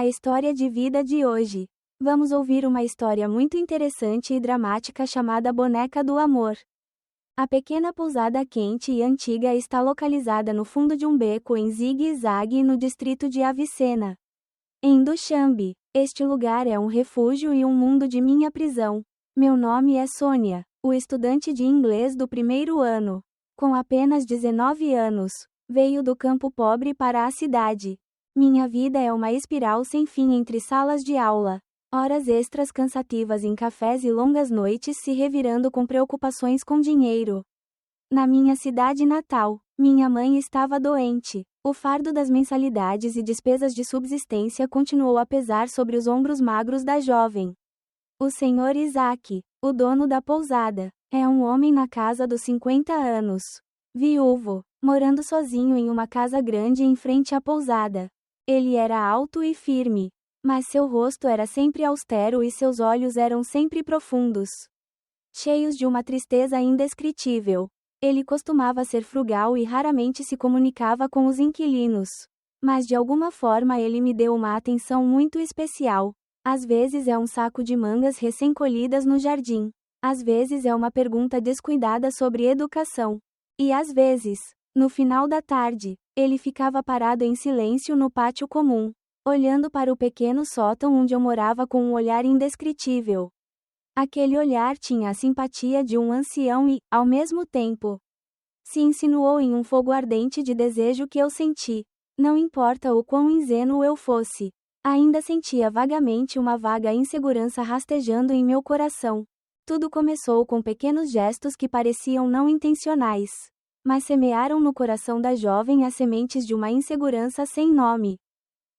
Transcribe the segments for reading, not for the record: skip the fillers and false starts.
A história de vida de hoje. Vamos ouvir uma história muito interessante e dramática chamada Boneca do Amor. A pequena pousada quente e antiga está localizada no fundo de um beco em Zigue-Zague, no distrito de Avicena, em Duchambe. Este lugar é um refúgio e um mundo de minha prisão. Meu nome é Sônia, o estudante de inglês do primeiro ano. Com apenas 19 anos, veio do campo pobre para a cidade. Minha vida é uma espiral sem fim entre salas de aula, horas extras cansativas em cafés e longas noites se revirando com preocupações com dinheiro. Na minha cidade natal, minha mãe estava doente. O fardo das mensalidades e despesas de subsistência continuou a pesar sobre os ombros magros da jovem. O Sr. Isaac, o dono da pousada, é um homem na casa dos 50 anos. Viúvo, morando sozinho em uma casa grande em frente à pousada. Ele era alto e firme, mas seu rosto era sempre austero e seus olhos eram sempre profundos, cheios de uma tristeza indescritível. Ele costumava ser frugal e raramente se comunicava com os inquilinos, mas de alguma forma ele me deu uma atenção muito especial. Às vezes é um saco de mangas recém-colhidas no jardim, às vezes é uma pergunta descuidada sobre educação, e às vezes, no final da tarde, ele ficava parado em silêncio no pátio comum, olhando para o pequeno sótão onde eu morava com um olhar indescritível. Aquele olhar tinha a simpatia de um ancião e, ao mesmo tempo, se insinuou em um fogo ardente de desejo que eu senti. Não importa o quão ingênuo eu fosse, ainda sentia vagamente uma vaga insegurança rastejando em meu coração. Tudo começou com pequenos gestos que pareciam não intencionais, mas semearam no coração da jovem as sementes de uma insegurança sem nome.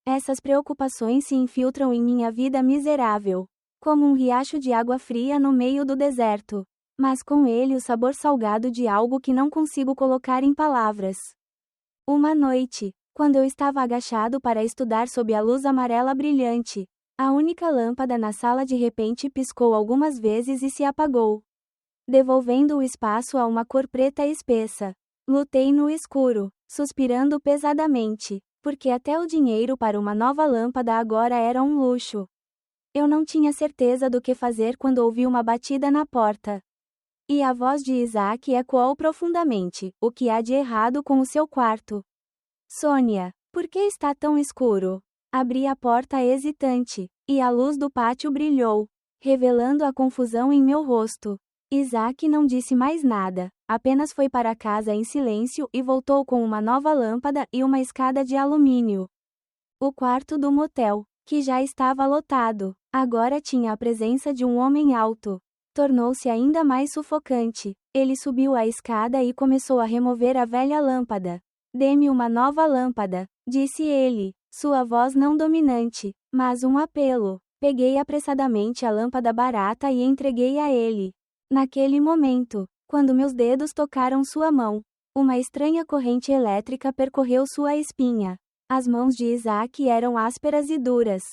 Essas preocupações se infiltram em minha vida miserável, como um riacho de água fria no meio do deserto, mas com ele o sabor salgado de algo que não consigo colocar em palavras. Uma noite, quando eu estava agachado para estudar sob a luz amarela brilhante, a única lâmpada na sala de repente piscou algumas vezes e se apagou, devolvendo o espaço a uma cor preta espessa. Lutei no escuro, suspirando pesadamente, porque até o dinheiro para uma nova lâmpada agora era um luxo. Eu não tinha certeza do que fazer quando ouvi uma batida na porta. E a voz de Isaac ecoou profundamente: "O que há de errado com o seu quarto? Sônia, por que está tão escuro?" Abri a porta hesitante, e a luz do pátio brilhou, revelando a confusão em meu rosto. Isaac não disse mais nada, apenas foi para casa em silêncio e voltou com uma nova lâmpada e uma escada de alumínio. O quarto do motel, que já estava lotado, agora tinha a presença de um homem alto. Tornou-se ainda mais sufocante. Ele subiu a escada e começou a remover a velha lâmpada. "Dê-me uma nova lâmpada", disse ele, sua voz não dominante, mas um apelo. Peguei apressadamente a lâmpada barata e entreguei a ele. Naquele momento, quando meus dedos tocaram sua mão, uma estranha corrente elétrica percorreu sua espinha. As mãos de Isaac eram ásperas e duras,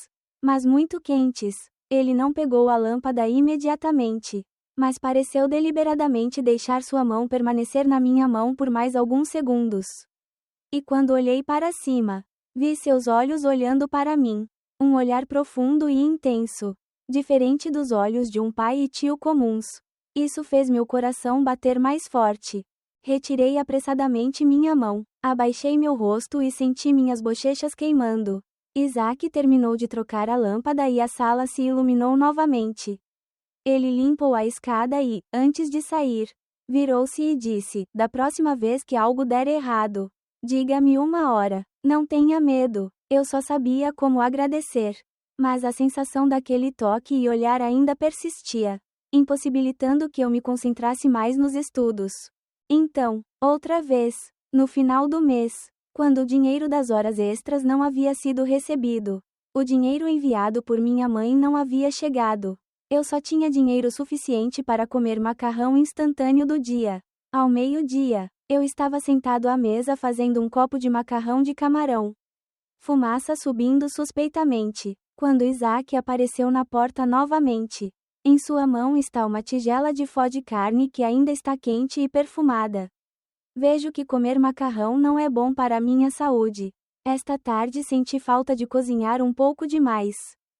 mas muito quentes. Ele não pegou a lâmpada imediatamente, mas pareceu deliberadamente deixar sua mão permanecer na minha mão por mais alguns segundos. E quando olhei para cima, vi seus olhos olhando para mim. Um olhar profundo e intenso, diferente dos olhos de um pai e tio comuns. Isso fez meu coração bater mais forte. Retirei apressadamente minha mão, abaixei meu rosto e senti minhas bochechas queimando. Isaac terminou de trocar a lâmpada e a sala se iluminou novamente. Ele limpou a escada e, antes de sair, virou-se e disse: "Da próxima vez que algo der errado, diga-me uma hora. Não tenha medo." Eu só sabia como agradecer, mas a sensação daquele toque e olhar ainda persistia, impossibilitando que eu me concentrasse mais nos estudos. Então, outra vez, no final do mês, quando o dinheiro das horas extras não havia sido recebido, o dinheiro enviado por minha mãe não havia chegado. Eu só tinha dinheiro suficiente para comer macarrão instantâneo do dia. Ao meio-dia, eu estava sentado à mesa fazendo um copo de macarrão de camarão. Fumaça subindo suspeitamente, quando Isaac apareceu na porta novamente. Em sua mão está uma tigela de fó de carne que ainda está quente e perfumada. Vejo que comer macarrão não é bom para a minha saúde. Esta tarde senti falta de cozinhar um pouco demais.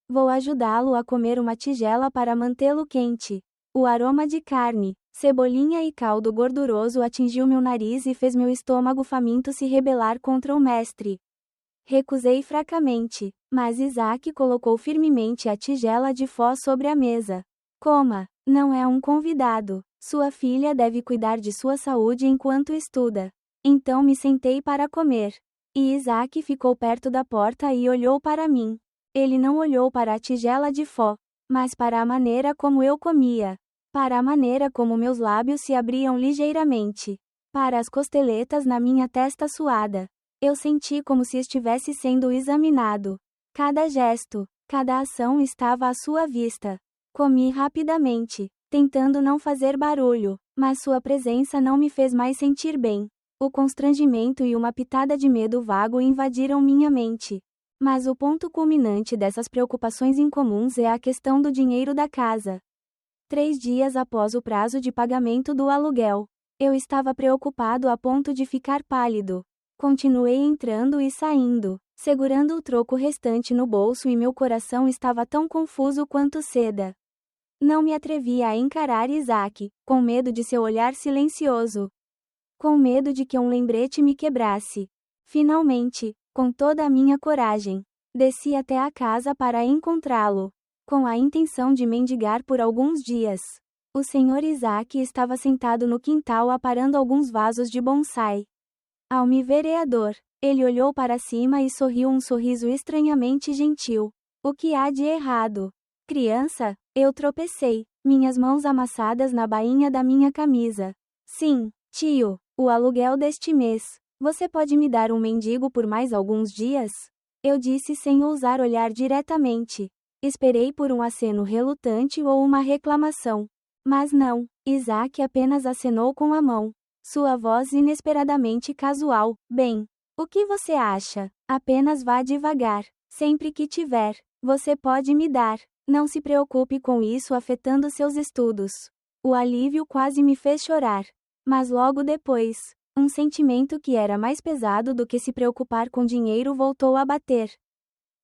Vou ajudá-lo a comer uma tigela para mantê-lo quente. O aroma de carne, cebolinha e caldo gorduroso atingiu meu nariz e fez meu estômago faminto se rebelar contra o mestre. Recusei fracamente, mas Isaac colocou firmemente a tigela de Fó sobre a mesa. Coma, não é um convidado. Sua filha deve cuidar de sua saúde enquanto estuda. Então me sentei para comer. E Isaac ficou perto da porta e olhou para mim. Ele não olhou para a tigela de Fó, mas para a maneira como eu comia. Para a maneira como meus lábios se abriam ligeiramente. Para as costeletas na minha testa suada. Eu senti como se estivesse sendo examinado. Cada gesto, cada ação estava à sua vista. Comi rapidamente, tentando não fazer barulho, mas sua presença não me fez mais sentir bem. O constrangimento e uma pitada de medo vago invadiram minha mente. Mas o ponto culminante dessas preocupações incomuns é a questão do dinheiro da casa. 3 dias após o prazo de pagamento do aluguel, eu estava preocupado a ponto de ficar pálido. Continuei entrando e saindo, segurando o troco restante no bolso e meu coração estava tão confuso quanto seda. Não me atrevia a encarar Isaac, com medo de seu olhar silencioso. Com medo de que um lembrete me quebrasse. Finalmente, com toda a minha coragem, desci até a casa para encontrá-lo, com a intenção de mendigar por alguns dias. O Sr. Isaac estava sentado no quintal aparando alguns vasos de bonsai. Ao me ver ele olhou para cima e sorriu um sorriso estranhamente gentil. O que há de errado? Criança, eu tropecei, minhas mãos amassadas na bainha da minha camisa. Sim, tio, o aluguel deste mês. Você pode me dar um mendigo por mais alguns dias? Eu disse sem ousar olhar diretamente. Esperei por um aceno relutante ou uma reclamação. Mas não, Isaac apenas acenou com a mão. Sua voz inesperadamente casual. Bem, o que você acha? Apenas vá devagar. Sempre que tiver, você pode me dar. Não se preocupe com isso afetando seus estudos. O alívio quase me fez chorar. Mas logo depois, um sentimento que era mais pesado do que se preocupar com dinheiro voltou a bater.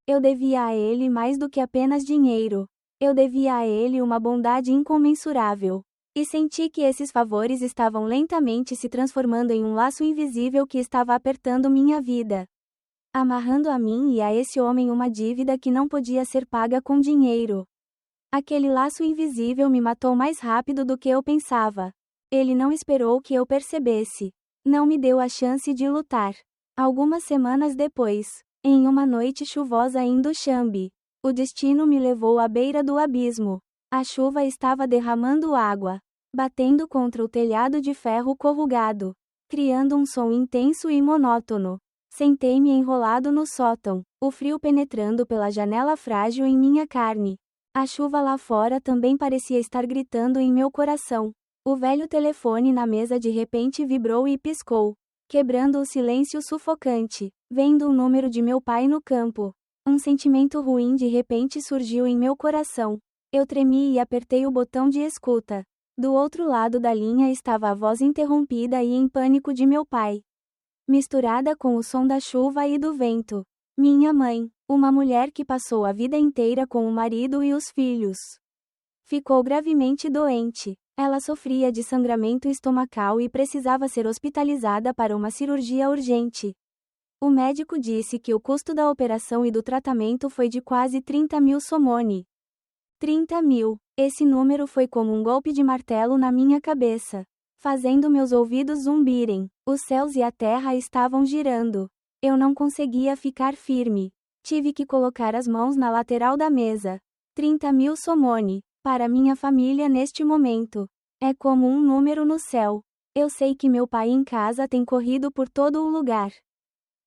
Eu devia a ele mais do que apenas dinheiro. Eu devia a ele uma bondade incomensurável. E senti que esses favores estavam lentamente se transformando em um laço invisível que estava apertando minha vida. Amarrando a mim e a esse homem uma dívida que não podia ser paga com dinheiro. Aquele laço invisível me matou mais rápido do que eu pensava. Ele não esperou que eu percebesse. Não me deu a chance de lutar. Algumas semanas depois, em uma noite chuvosa em Duxambe, o destino me levou à beira do abismo. A chuva estava derramando água, batendo contra o telhado de ferro corrugado, criando um som intenso e monótono. Sentei-me enrolado no sótão, o frio penetrando pela janela frágil em minha carne. A chuva lá fora também parecia estar gritando em meu coração. O velho telefone na mesa de repente vibrou e piscou, quebrando o silêncio sufocante. Vendo o número de meu pai no campo, um sentimento ruim de repente surgiu em meu coração. Eu tremi e apertei o botão de escuta. Do outro lado da linha estava a voz interrompida e em pânico de meu pai, misturada com o som da chuva e do vento. Minha mãe, uma mulher que passou a vida inteira com o marido e os filhos, ficou gravemente doente. Ela sofria de sangramento estomacal e precisava ser hospitalizada para uma cirurgia urgente. O médico disse que o custo da operação e do tratamento foi de quase 30 mil somoni. 30 mil. Esse número foi como um golpe de martelo na minha cabeça, fazendo meus ouvidos zumbirem. Os céus e a terra estavam girando. Eu não conseguia ficar firme. Tive que colocar as mãos na lateral da mesa. 30 mil somoni. Para minha família neste momento, é como um número no céu. Eu sei que meu pai em casa tem corrido por todo o lugar.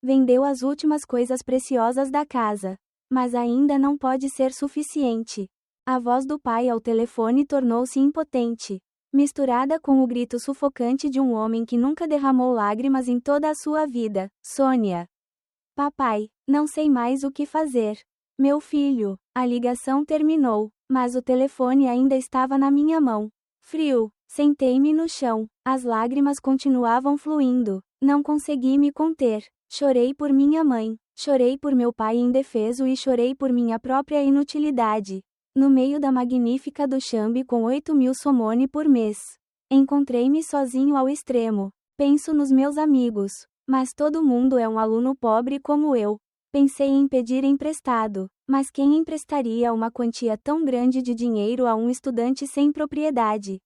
Vendeu as últimas coisas preciosas da casa. Mas ainda não pode ser suficiente. A voz do pai ao telefone tornou-se impotente, misturada com o grito sufocante de um homem que nunca derramou lágrimas em toda a sua vida. Sônia. Papai, não sei mais o que fazer. Meu filho. A ligação terminou, mas o telefone ainda estava na minha mão. Frio. Sentei-me no chão. As lágrimas continuavam fluindo. Não consegui me conter. Chorei por minha mãe, chorei por meu pai indefeso e chorei por minha própria inutilidade. No meio da magnífica Duchambe com 8.000 somone por mês. Encontrei-me sozinho ao extremo. Penso nos meus amigos. Mas todo mundo é um aluno pobre como eu. Pensei em pedir emprestado. Mas quem emprestaria uma quantia tão grande de dinheiro a um estudante sem propriedade?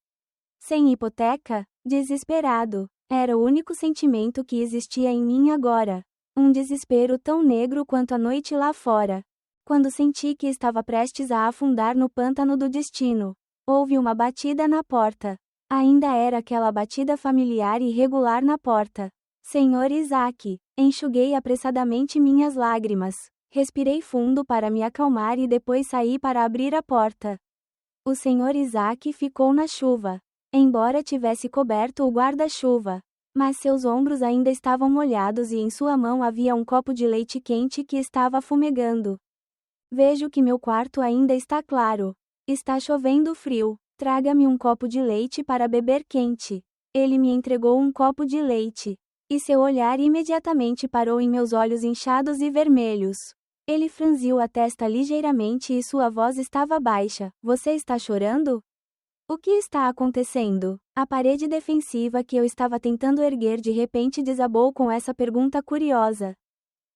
Sem hipoteca? Desesperado. Era o único sentimento que existia em mim agora. Um desespero tão negro quanto a noite lá fora. Quando senti que estava prestes a afundar no pântano do destino, houve uma batida na porta. Ainda era aquela batida familiar e regular na porta. Senhor Isaac. Enxuguei apressadamente minhas lágrimas. Respirei fundo para me acalmar e depois saí para abrir a porta. O Senhor Isaac ficou na chuva. Embora tivesse coberto o guarda-chuva. Mas seus ombros ainda estavam molhados e em sua mão havia um copo de leite quente que estava fumegando. Vejo que meu quarto ainda está claro. Está chovendo frio. Traga-me um copo de leite para beber quente. Ele me entregou um copo de leite. E seu olhar imediatamente parou em meus olhos inchados e vermelhos. Ele franziu a testa ligeiramente e sua voz estava baixa. Você está chorando? O que está acontecendo? A parede defensiva que eu estava tentando erguer de repente desabou com essa pergunta curiosa.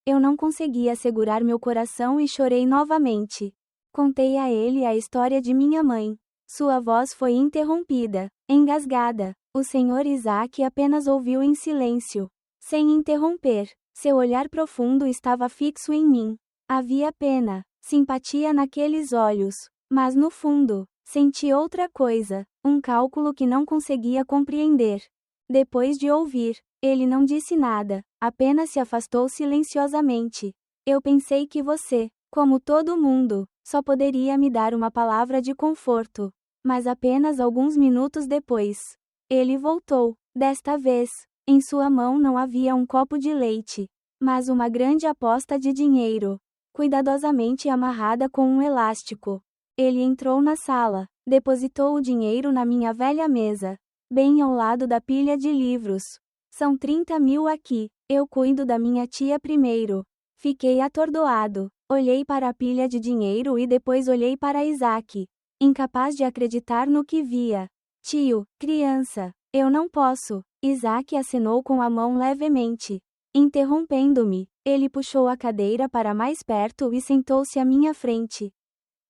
Eu não conseguia segurar meu coração e chorei novamente. Contei a ele a história de minha mãe. Sua voz foi interrompida, engasgada. O Senhor Isaac apenas ouviu em silêncio, sem interromper. Seu olhar profundo estava fixo em mim. Havia pena, simpatia naqueles olhos, mas no fundo, senti outra coisa, um cálculo que não conseguia compreender. Depois de ouvir, ele não disse nada, apenas se afastou silenciosamente. Eu pensei que você, como todo mundo, só poderia me dar uma palavra de conforto. Mas apenas alguns minutos depois, ele voltou. Desta vez, em sua mão não havia um copo de leite, mas uma grande aposta de dinheiro, cuidadosamente amarrada com um elástico. Ele entrou na sala, depositou o dinheiro na minha velha mesa, bem ao lado da pilha de livros. São 30.000 aqui, eu cuido da minha tia primeiro. Fiquei atordoado, olhei para a pilha de dinheiro e depois olhei para Isaac, incapaz de acreditar no que via. Tio, criança, eu não posso. Isaac acenou com a mão levemente, interrompendo-me. Ele puxou a cadeira para mais perto e sentou-se à minha frente.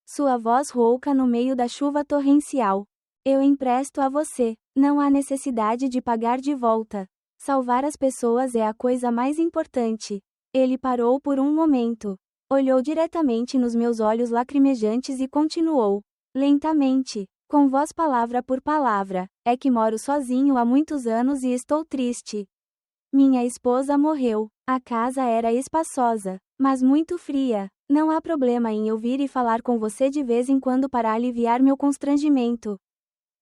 Sua voz rouca no meio da chuva torrencial. Eu empresto a você. Não há necessidade de pagar de volta. Salvar as pessoas é a coisa mais importante. Ele parou por um momento. Olhou diretamente nos meus olhos lacrimejantes e continuou, lentamente, com voz palavra por palavra, é que moro sozinho há muitos anos e estou triste. Minha esposa morreu. A casa era espaçosa, mas muito fria. Não há problema em eu vir e falar com você de vez em quando para aliviar meu constrangimento.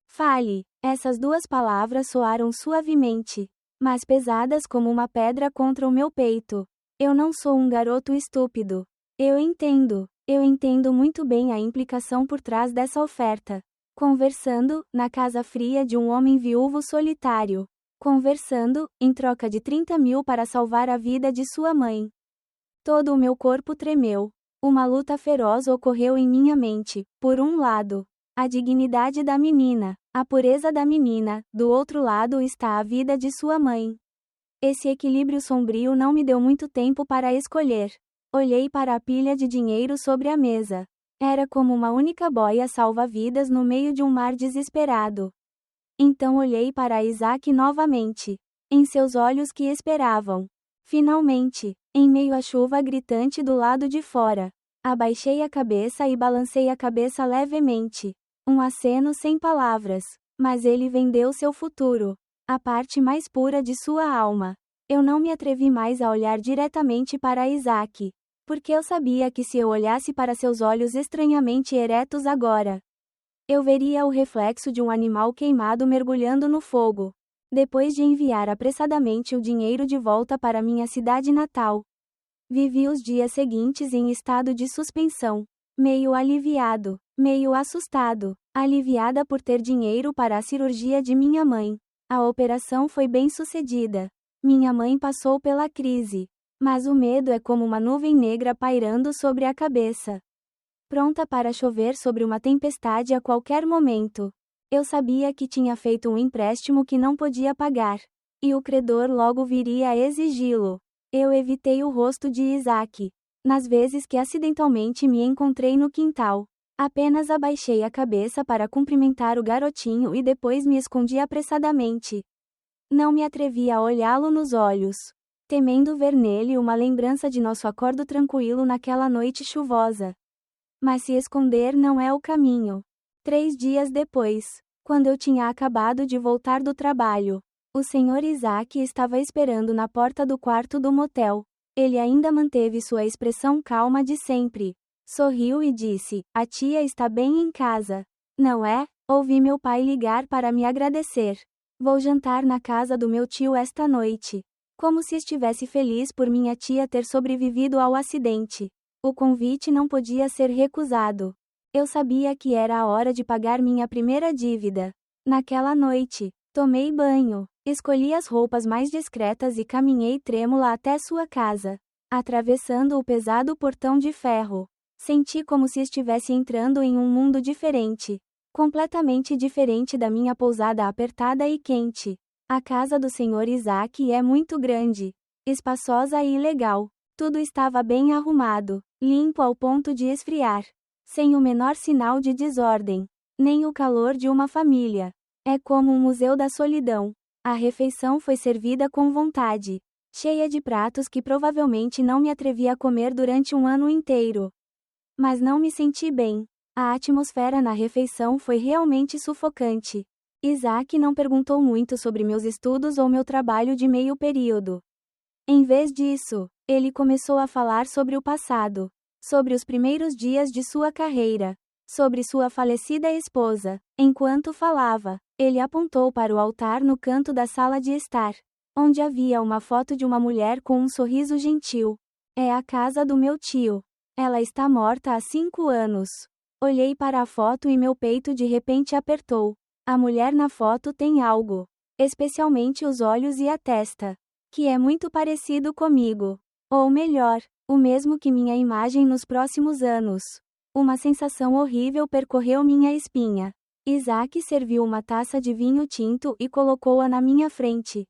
Fale. Essas duas palavras soaram suavemente, mas pesadas como uma pedra contra o meu peito. Eu não sou um garoto estúpido. Eu entendo muito bem a implicação por trás dessa oferta. Conversando, na casa fria de um homem viúvo solitário. Conversando, em troca de 30.000 para salvar a vida de sua mãe. Todo o meu corpo tremeu. Uma luta feroz ocorreu em minha mente. Por um lado, a dignidade da menina, a pureza da menina, do outro lado está a vida de sua mãe. Esse equilíbrio sombrio não me deu muito tempo para escolher. Olhei para a pilha de dinheiro sobre a mesa. Era como uma única boia salva-vidas no meio de um mar desesperado. Então olhei para Isaac novamente. Em seus olhos que esperavam. Finalmente, em meio à chuva gritante do lado de fora, abaixei a cabeça e balancei a cabeça levemente. Um aceno sem palavras. Mas ele vendeu seu futuro. A parte mais pura de sua alma. Eu não me atrevi mais a olhar diretamente para Isaac. Porque eu sabia que se eu olhasse para seus olhos estranhamente eretos agora, eu veria o reflexo de um animal queimado mergulhando no fogo. Depois de enviar apressadamente o dinheiro de volta para minha cidade natal, vivi os dias seguintes em estado de suspensão. Meio aliviado, meio assustado. Aliviada por ter dinheiro para a cirurgia de minha mãe. A operação foi bem sucedida. Minha mãe passou pela crise. Mas o medo é como uma nuvem negra pairando sobre a cabeça, pronta para chover sobre uma tempestade a qualquer momento. Eu sabia que tinha feito um empréstimo que não podia pagar, e o credor logo viria a exigi-lo. Eu evitei o rosto de Isaac. Nas vezes que acidentalmente me encontrei no quintal, apenas abaixei a cabeça para cumprimentar o garotinho e depois me escondi apressadamente. Não me atrevi a olhá-lo nos olhos, temendo ver nele uma lembrança de nosso acordo tranquilo naquela noite chuvosa. Mas se esconder não é o caminho. 3 dias depois, quando eu tinha acabado de voltar do trabalho, o Sr. Isaac estava esperando na porta do quarto do motel. Ele ainda manteve sua expressão calma de sempre. Sorriu e disse: "A tia está bem em casa, não é?" Ouvi meu pai ligar para me agradecer. "Vou jantar na casa do meu tio esta noite." Como se estivesse feliz por minha tia ter sobrevivido ao acidente. O convite não podia ser recusado. Eu sabia que era a hora de pagar minha primeira dívida. Naquela noite, tomei banho, escolhi as roupas mais discretas e caminhei trêmula até sua casa. Atravessando o pesado portão de ferro, senti como se estivesse entrando em um mundo diferente. Completamente diferente da minha pousada apertada e quente. A casa do Sr. Isaac é muito grande, espaçosa e legal. Tudo estava bem arrumado, limpo ao ponto de esfriar, sem o menor sinal de desordem, nem o calor de uma família. É como um museu da solidão. A refeição foi servida com vontade, cheia de pratos que provavelmente não me atrevi a comer durante um ano inteiro. Mas não me senti bem. A atmosfera na refeição foi realmente sufocante. Isaac não perguntou muito sobre meus estudos ou meu trabalho de meio período. Em vez disso, ele começou a falar sobre o passado, sobre os primeiros dias de sua carreira, sobre sua falecida esposa. Enquanto falava, ele apontou para o altar no canto da sala de estar, onde havia uma foto de uma mulher com um sorriso gentil. "É a casa do meu tio. Ela está morta há 5 anos." Olhei para a foto e meu peito de repente apertou. A mulher na foto tem algo, especialmente os olhos e a testa, que é muito parecido comigo. Ou melhor, o mesmo que minha imagem nos próximos anos. Uma sensação horrível percorreu minha espinha. Isaac serviu uma taça de vinho tinto e colocou-a na minha frente.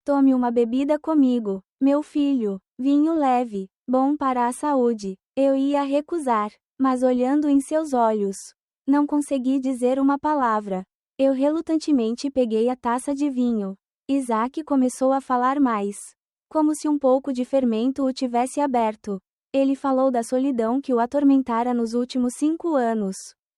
"Tome uma bebida comigo, meu filho. Vinho leve, bom para a saúde." Eu ia recusar, mas olhando em seus olhos, não consegui dizer uma palavra. Eu relutantemente peguei a taça de vinho. Isaac começou a falar mais, como se um pouco de fermento o tivesse aberto. Ele falou da solidão que o atormentara nos últimos 5 anos,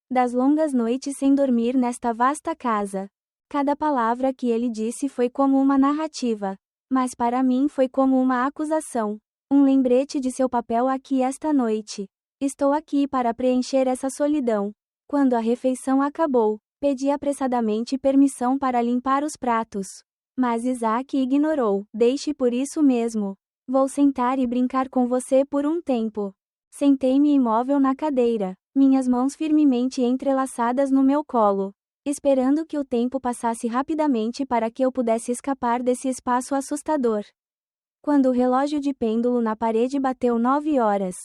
das longas noites sem dormir nesta vasta casa. Cada palavra que ele disse foi como uma narrativa, mas para mim foi como uma acusação, um lembrete de seu papel aqui esta noite. Estou aqui para preencher essa solidão. Quando a refeição acabou, pedi apressadamente permissão para limpar os pratos. Mas Isaac ignorou. "Deixe por isso mesmo. Vou sentar e brincar com você por um tempo." Sentei-me imóvel na cadeira, minhas mãos firmemente entrelaçadas no meu colo, esperando que o tempo passasse rapidamente para que eu pudesse escapar desse espaço assustador. Quando o relógio de pêndulo na parede bateu 9 horas,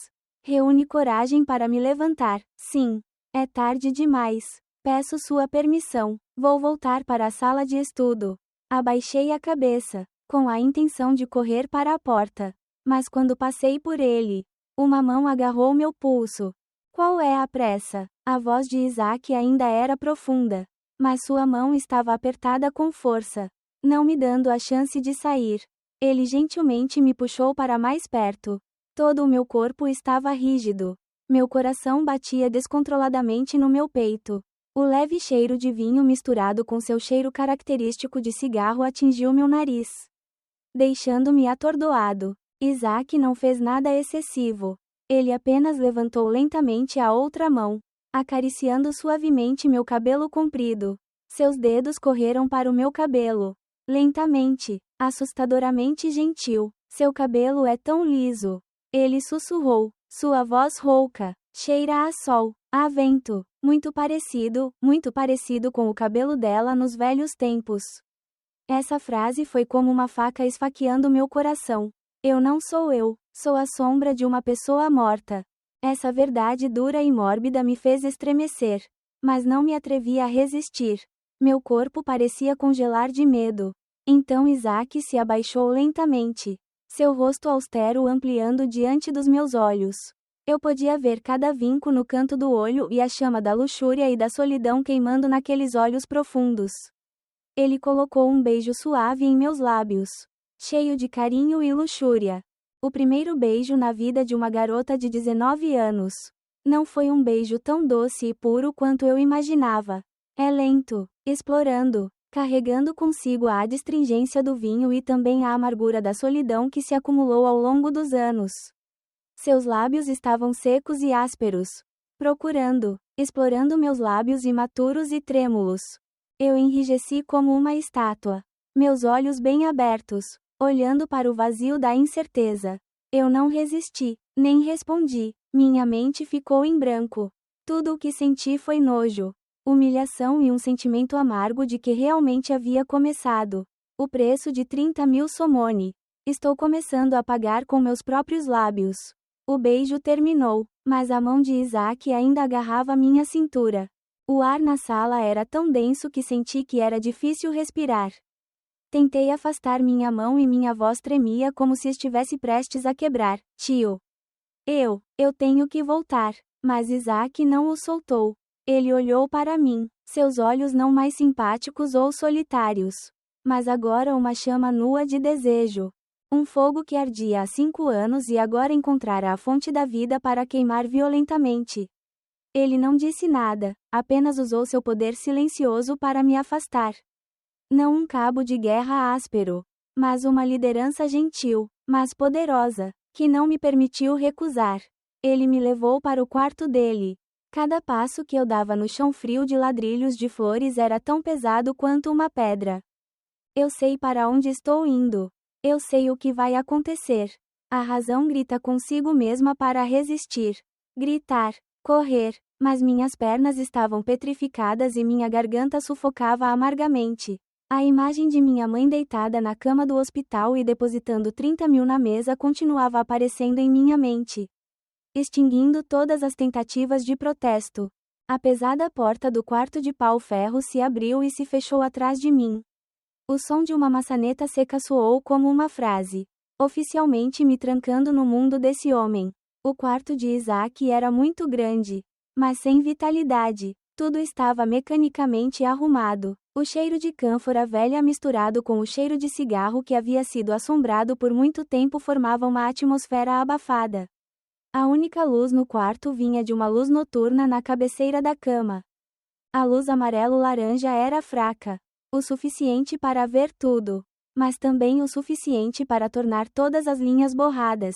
reúne coragem para me levantar. "Sim, é tarde demais. Peço sua permissão. Vou voltar para a sala de estudo." Abaixei a cabeça, com a intenção de correr para a porta. Mas quando passei por ele, uma mão agarrou meu pulso. "Qual é a pressa?" A voz de Isaac ainda era profunda, mas sua mão estava apertada com força, não me dando a chance de sair. Ele gentilmente me puxou para mais perto. Todo o meu corpo estava rígido. Meu coração batia descontroladamente no meu peito. O leve cheiro de vinho misturado com seu cheiro característico de cigarro atingiu meu nariz, deixando-me atordoado. Isaac não fez nada excessivo. Ele apenas levantou lentamente a outra mão, acariciando suavemente meu cabelo comprido. Seus dedos correram para o meu cabelo, lentamente, assustadoramente gentil. "Seu cabelo é tão liso." Ele sussurrou, sua voz rouca. "Cheira a sol, a vento. Muito parecido com o cabelo dela nos velhos tempos." Essa frase foi como uma faca esfaqueando meu coração. Eu não sou eu, sou a sombra de uma pessoa morta. Essa verdade dura e mórbida me fez estremecer. Mas não me atrevi a resistir. Meu corpo parecia congelar de medo. Então Isaac se abaixou lentamente. Seu rosto austero ampliando diante dos meus olhos. Eu podia ver cada vinco no canto do olho e a chama da luxúria e da solidão queimando naqueles olhos profundos. Ele colocou um beijo suave em meus lábios, cheio de carinho e luxúria. O primeiro beijo na vida de uma garota de 19 anos. Não foi um beijo tão doce e puro quanto eu imaginava. É lento, explorando, carregando consigo a adstringência do vinho e também a amargura da solidão que se acumulou ao longo dos anos. Seus lábios estavam secos e ásperos, explorando meus lábios imaturos e trêmulos. Eu enrijeci como uma estátua, meus olhos bem abertos, olhando para o vazio da incerteza. Eu não resisti, nem respondi. Minha mente ficou em branco. Tudo o que senti foi nojo, humilhação e um sentimento amargo de que realmente havia começado. O preço de 30.000 somoni. Estou começando a pagar com meus próprios lábios. O beijo terminou, mas a mão de Isaac ainda agarrava minha cintura. O ar na sala era tão denso que senti que era difícil respirar. Tentei afastar minha mão e minha voz tremia como se estivesse prestes a quebrar. Tio. Eu tenho que voltar. Mas Isaac não o soltou. Ele olhou para mim, seus olhos não mais simpáticos ou solitários, mas agora uma chama nua de desejo. Um fogo que ardia há 5 anos e agora encontrara a fonte da vida para queimar violentamente. Ele não disse nada, apenas usou seu poder silencioso para me afastar. Não um cabo de guerra áspero, mas uma liderança gentil, mas poderosa, que não me permitiu recusar. Ele me levou para o quarto dele. Cada passo que eu dava no chão frio de ladrilhos de flores era tão pesado quanto uma pedra. Eu sei para onde estou indo. Eu sei o que vai acontecer. A razão grita consigo mesma para resistir. Gritar, correr, mas minhas pernas estavam petrificadas e minha garganta sufocava amargamente. A imagem de minha mãe deitada na cama do hospital e depositando 30.000 na mesa continuava aparecendo em minha mente, extinguindo todas as tentativas de protesto. A pesada porta do quarto de pau-ferro se abriu e se fechou atrás de mim. O som de uma maçaneta seca soou como uma frase, oficialmente me trancando no mundo desse homem. O quarto de Isaac era muito grande, mas sem vitalidade. Tudo estava mecanicamente arrumado. O cheiro de cânfora velha misturado com o cheiro de cigarro que havia sido assombrado por muito tempo formava uma atmosfera abafada. A única luz no quarto vinha de uma luz noturna na cabeceira da cama. A luz amarelo-laranja era fraca, o suficiente para ver tudo, mas também o suficiente para tornar todas as linhas borradas,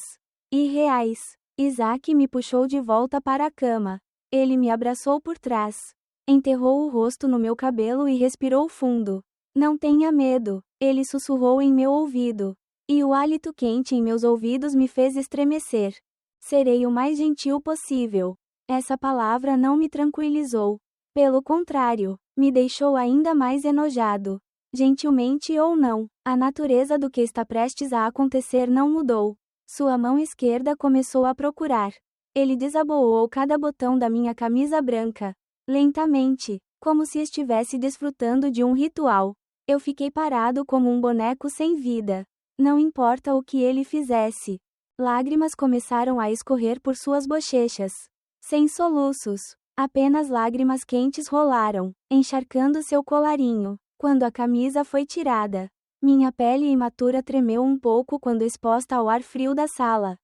irreais. Isaac me puxou de volta para a cama. Ele me abraçou por trás, enterrou o rosto no meu cabelo e respirou fundo. Não tenha medo, ele sussurrou em meu ouvido, e o hálito quente em meus ouvidos me fez estremecer. Serei o mais gentil possível. Essa palavra não me tranquilizou. Pelo contrário, me deixou ainda mais enojado. Gentilmente ou não, a natureza do que está prestes a acontecer não mudou. Sua mão esquerda começou a procurar. Ele desaboou cada botão da minha camisa branca. Lentamente, como se estivesse desfrutando de um ritual. Eu fiquei parado como um boneco sem vida. Não importa o que ele fizesse. Lágrimas começaram a escorrer por suas bochechas. Sem soluços. Apenas lágrimas quentes rolaram, encharcando seu colarinho. Quando a camisa foi tirada, minha pele imatura tremeu um pouco quando exposta ao ar frio da sala.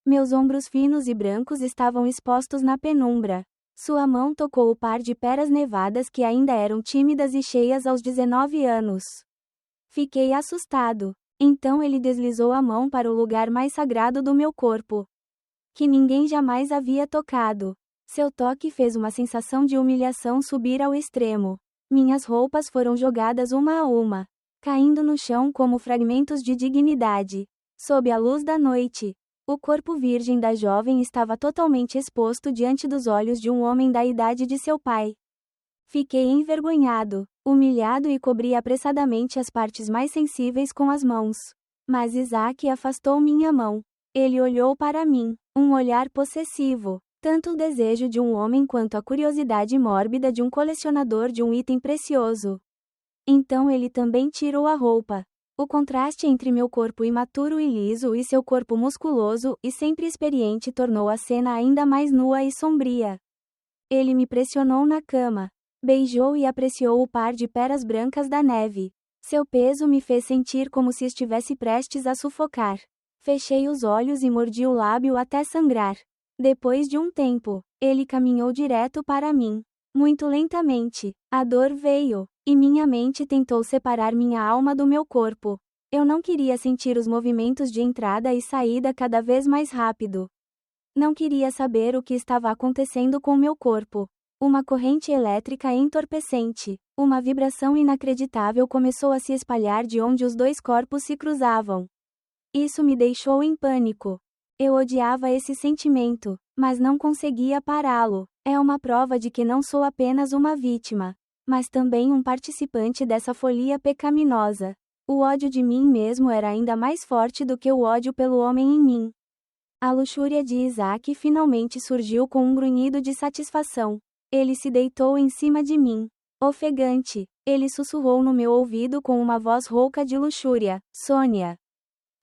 Meus ombros finos e brancos estavam expostos na penumbra. Sua mão tocou o par de peras nevadas que ainda eram tímidas e cheias aos 19 anos. Fiquei assustado. Então ele deslizou a mão para o lugar mais sagrado do meu corpo, que ninguém jamais havia tocado. Seu toque fez uma sensação de humilhação subir ao extremo. Minhas roupas foram jogadas uma a uma, caindo no chão como fragmentos de dignidade. Sob a luz da noite, o corpo virgem da jovem estava totalmente exposto diante dos olhos de um homem da idade de seu pai. Fiquei envergonhado, humilhado e cobri apressadamente as partes mais sensíveis com as mãos. Mas Isaac afastou minha mão. Ele olhou para mim, um olhar possessivo. Tanto o desejo de um homem quanto a curiosidade mórbida de um colecionador de um item precioso. Então ele também tirou a roupa. O contraste entre meu corpo imaturo e liso e seu corpo musculoso e sempre experiente tornou a cena ainda mais nua e sombria. Ele me pressionou na cama. Beijou e apreciou o par de peras brancas da neve. Seu peso me fez sentir como se estivesse prestes a sufocar. Fechei os olhos e mordi o lábio até sangrar. Depois de um tempo, ele caminhou direto para mim. Muito lentamente, a dor veio, e minha mente tentou separar minha alma do meu corpo. Eu não queria sentir os movimentos de entrada e saída cada vez mais rápido. Não queria saber o que estava acontecendo com meu corpo. Uma corrente elétrica entorpecente, uma vibração inacreditável começou a se espalhar de onde os dois corpos se cruzavam. Isso me deixou em pânico. Eu odiava esse sentimento, mas não conseguia pará-lo. É uma prova de que não sou apenas uma vítima, mas também um participante dessa folia pecaminosa. O ódio de mim mesmo era ainda mais forte do que o ódio pelo homem em mim. A luxúria de Isaac finalmente surgiu com um grunhido de satisfação. Ele se deitou em cima de mim. Ofegante, ele sussurrou no meu ouvido com uma voz rouca de luxúria: Sônia,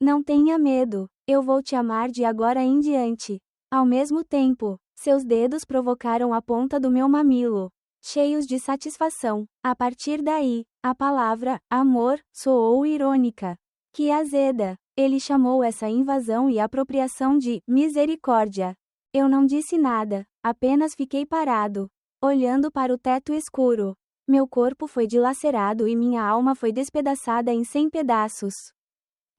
não tenha medo, eu vou te amar de agora em diante. Ao mesmo tempo, seus dedos provocaram a ponta do meu mamilo. Cheios de satisfação. A partir daí, a palavra amor soou irônica. Que azeda. Ele chamou essa invasão e apropriação de misericórdia. Eu não disse nada, apenas fiquei parado, olhando para o teto escuro. Meu corpo foi dilacerado e minha alma foi despedaçada em 100 pedaços.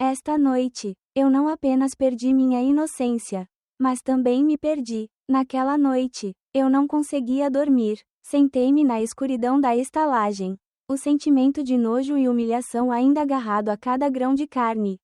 Esta noite, eu não apenas perdi minha inocência, mas também me perdi. Naquela noite, eu não conseguia dormir. Sentei-me na escuridão da estalagem. O sentimento de nojo e humilhação ainda agarrado a cada grão de carne.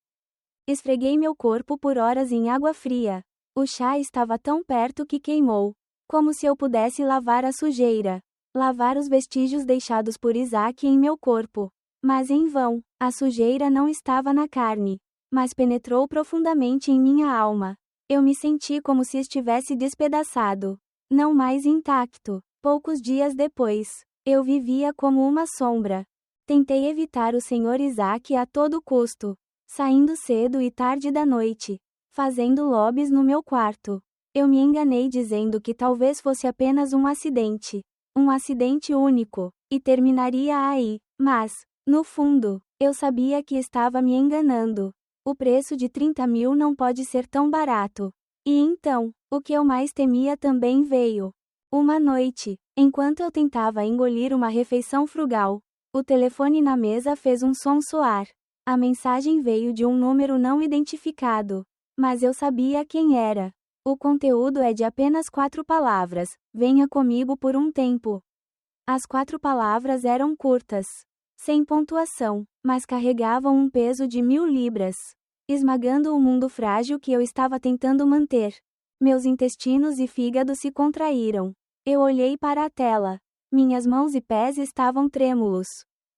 Esfreguei meu corpo por horas em água fria. O chá estava tão perto que queimou. Como se eu pudesse lavar a sujeira. Lavar os vestígios deixados por Isaac em meu corpo. Mas em vão. A sujeira não estava na carne, mas penetrou profundamente em minha alma. Eu me senti como se estivesse despedaçado. Não mais intacto. Poucos dias depois, eu vivia como uma sombra. Tentei evitar o Sr. Isaac a todo custo. Saindo cedo e tarde da noite. Fazendo lobbies no meu quarto. Eu me enganei dizendo que talvez fosse apenas um acidente. Um acidente único. E terminaria aí. Mas, no fundo, eu sabia que estava me enganando. O preço de 30.000 não pode ser tão barato. E então, o que eu mais temia também veio. Uma noite, enquanto eu tentava engolir uma refeição frugal, o telefone na mesa fez um som soar. A mensagem veio de um número não identificado. Mas eu sabia quem era. O conteúdo é de apenas 4 palavras: venha comigo por um tempo. As 4 palavras eram curtas, sem pontuação, mas carregavam um peso de 1.000 libras, esmagando o mundo frágil que eu estava tentando manter. Meus intestinos e fígado se contraíram. Eu olhei para a tela. Minhas mãos e pés estavam trêmulos.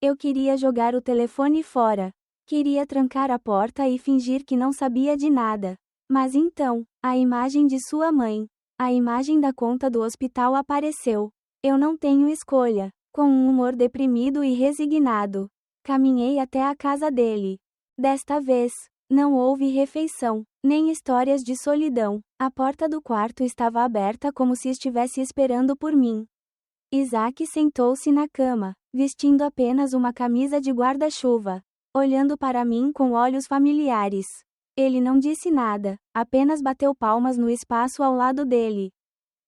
Eu queria jogar o telefone fora. Queria trancar a porta e fingir que não sabia de nada. Mas então, a imagem de sua mãe, a imagem da conta do hospital apareceu. Eu não tenho escolha. Com um humor deprimido e resignado, caminhei até a casa dele. Desta vez, não houve refeição, nem histórias de solidão. A porta do quarto estava aberta como se estivesse esperando por mim. Isaac sentou-se na cama, vestindo apenas uma camisa de guarda-chuva, olhando para mim com olhos familiares. Ele não disse nada, apenas bateu palmas no espaço ao lado dele.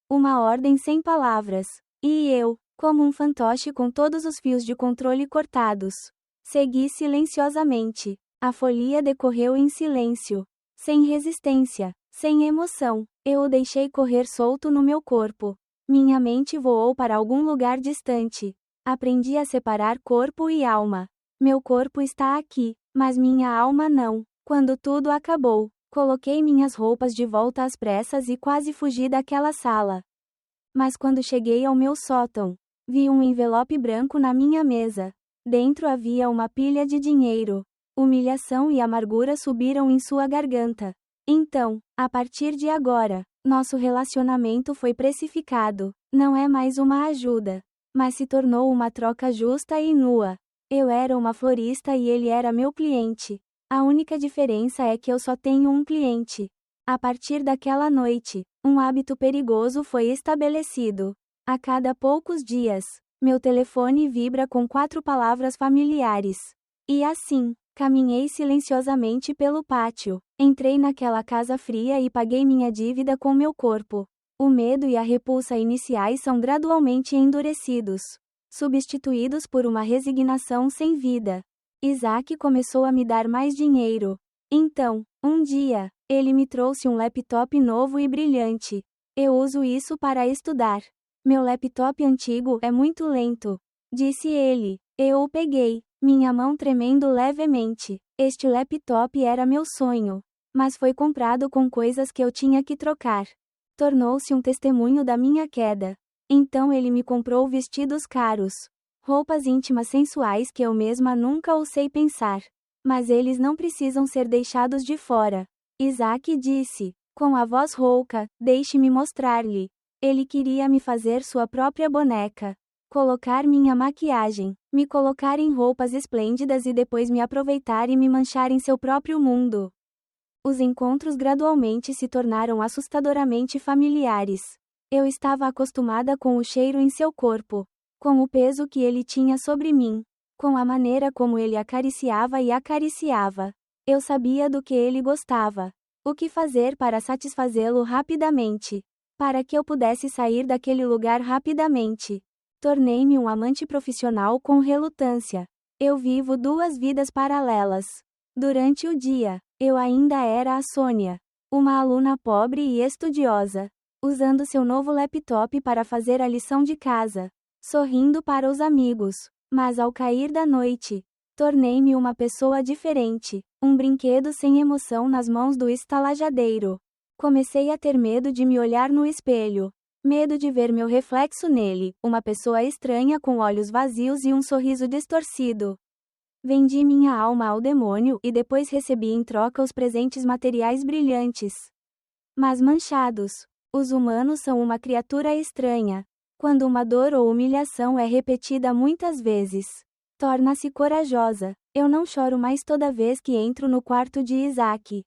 Uma ordem sem palavras. E eu, como um fantoche com todos os fios de controle cortados, segui silenciosamente. A folia decorreu em silêncio. Sem resistência, sem emoção. Eu o deixei correr solto no meu corpo. Minha mente voou para algum lugar distante. Aprendi a separar corpo e alma. Meu corpo está aqui, mas minha alma não. Quando tudo acabou, coloquei minhas roupas de volta às pressas e quase fugi daquela sala. Mas quando cheguei ao meu sótão, vi um envelope branco na minha mesa. Dentro havia uma pilha de dinheiro. Humilhação e amargura subiram em sua garganta. Então, a partir de agora, nosso relacionamento foi precificado. Não é mais uma ajuda, mas se tornou uma troca justa e nua. Eu era uma florista e ele era meu cliente. A única diferença é que eu só tenho um cliente. A partir daquela noite, um hábito perigoso foi estabelecido. A cada poucos dias, meu telefone vibra com 4 palavras familiares. E assim, caminhei silenciosamente pelo pátio. Entrei naquela casa fria e paguei minha dívida com meu corpo. O medo e a repulsa iniciais são gradualmente endurecidos, substituídos por uma resignação sem vida. Isaac começou a me dar mais dinheiro. Então, um dia, ele me trouxe um laptop novo e brilhante. Eu uso isso para estudar. Meu laptop antigo é muito lento, disse ele. Eu o peguei, minha mão tremendo levemente. Este laptop era meu sonho, mas foi comprado com coisas que eu tinha que trocar. Tornou-se um testemunho da minha queda. Então ele me comprou vestidos caros, roupas íntimas sensuais que eu mesma nunca ousei pensar. Mas eles não precisam ser deixados de fora. Isaac disse, com a voz rouca, deixe-me mostrar-lhe. Ele queria me fazer sua própria boneca, colocar minha maquiagem, me colocar em roupas esplêndidas e depois me aproveitar e me manchar em seu próprio mundo. Os encontros gradualmente se tornaram assustadoramente familiares. Eu estava acostumada com o cheiro em seu corpo, com o peso que ele tinha sobre mim, com a maneira como ele acariciava e acariciava. Eu sabia do que ele gostava. O que fazer para satisfazê-lo rapidamente? Para que eu pudesse sair daquele lugar rapidamente. Tornei-me um amante profissional com relutância. Eu vivo 2 vidas paralelas. Durante o dia, eu ainda era a Sônia, uma aluna pobre e estudiosa, usando seu novo laptop para fazer a lição de casa, sorrindo para os amigos. Mas ao cair da noite, tornei-me uma pessoa diferente, um brinquedo sem emoção nas mãos do estalajadeiro. Comecei a ter medo de me olhar no espelho, medo de ver meu reflexo nele, uma pessoa estranha com olhos vazios e um sorriso distorcido. Vendi minha alma ao demônio e depois recebi em troca os presentes materiais brilhantes, mas manchados. Os humanos são uma criatura estranha. Quando uma dor ou humilhação é repetida muitas vezes, torna-se corajosa. Eu não choro mais toda vez que entro no quarto de Isaac.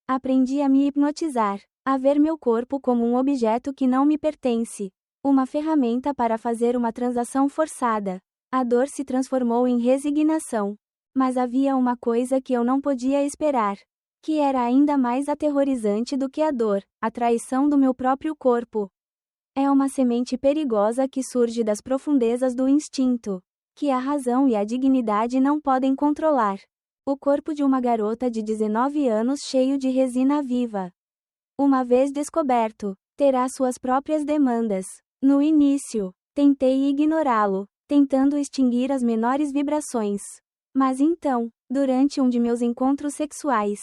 Aprendi a me hipnotizar, a ver meu corpo como um objeto que não me pertence, uma ferramenta para fazer uma transação forçada. A dor se transformou em resignação. Mas havia uma coisa que eu não podia esperar, que era ainda mais aterrorizante do que a dor, a traição do meu próprio corpo. É uma semente perigosa que surge das profundezas do instinto, que a razão e a dignidade não podem controlar. O corpo de uma garota de 19 anos cheio de resina viva. Uma vez descoberto, terá suas próprias demandas. No início, tentei ignorá-lo, tentando extinguir as menores vibrações. Mas então, durante um de meus encontros sexuais,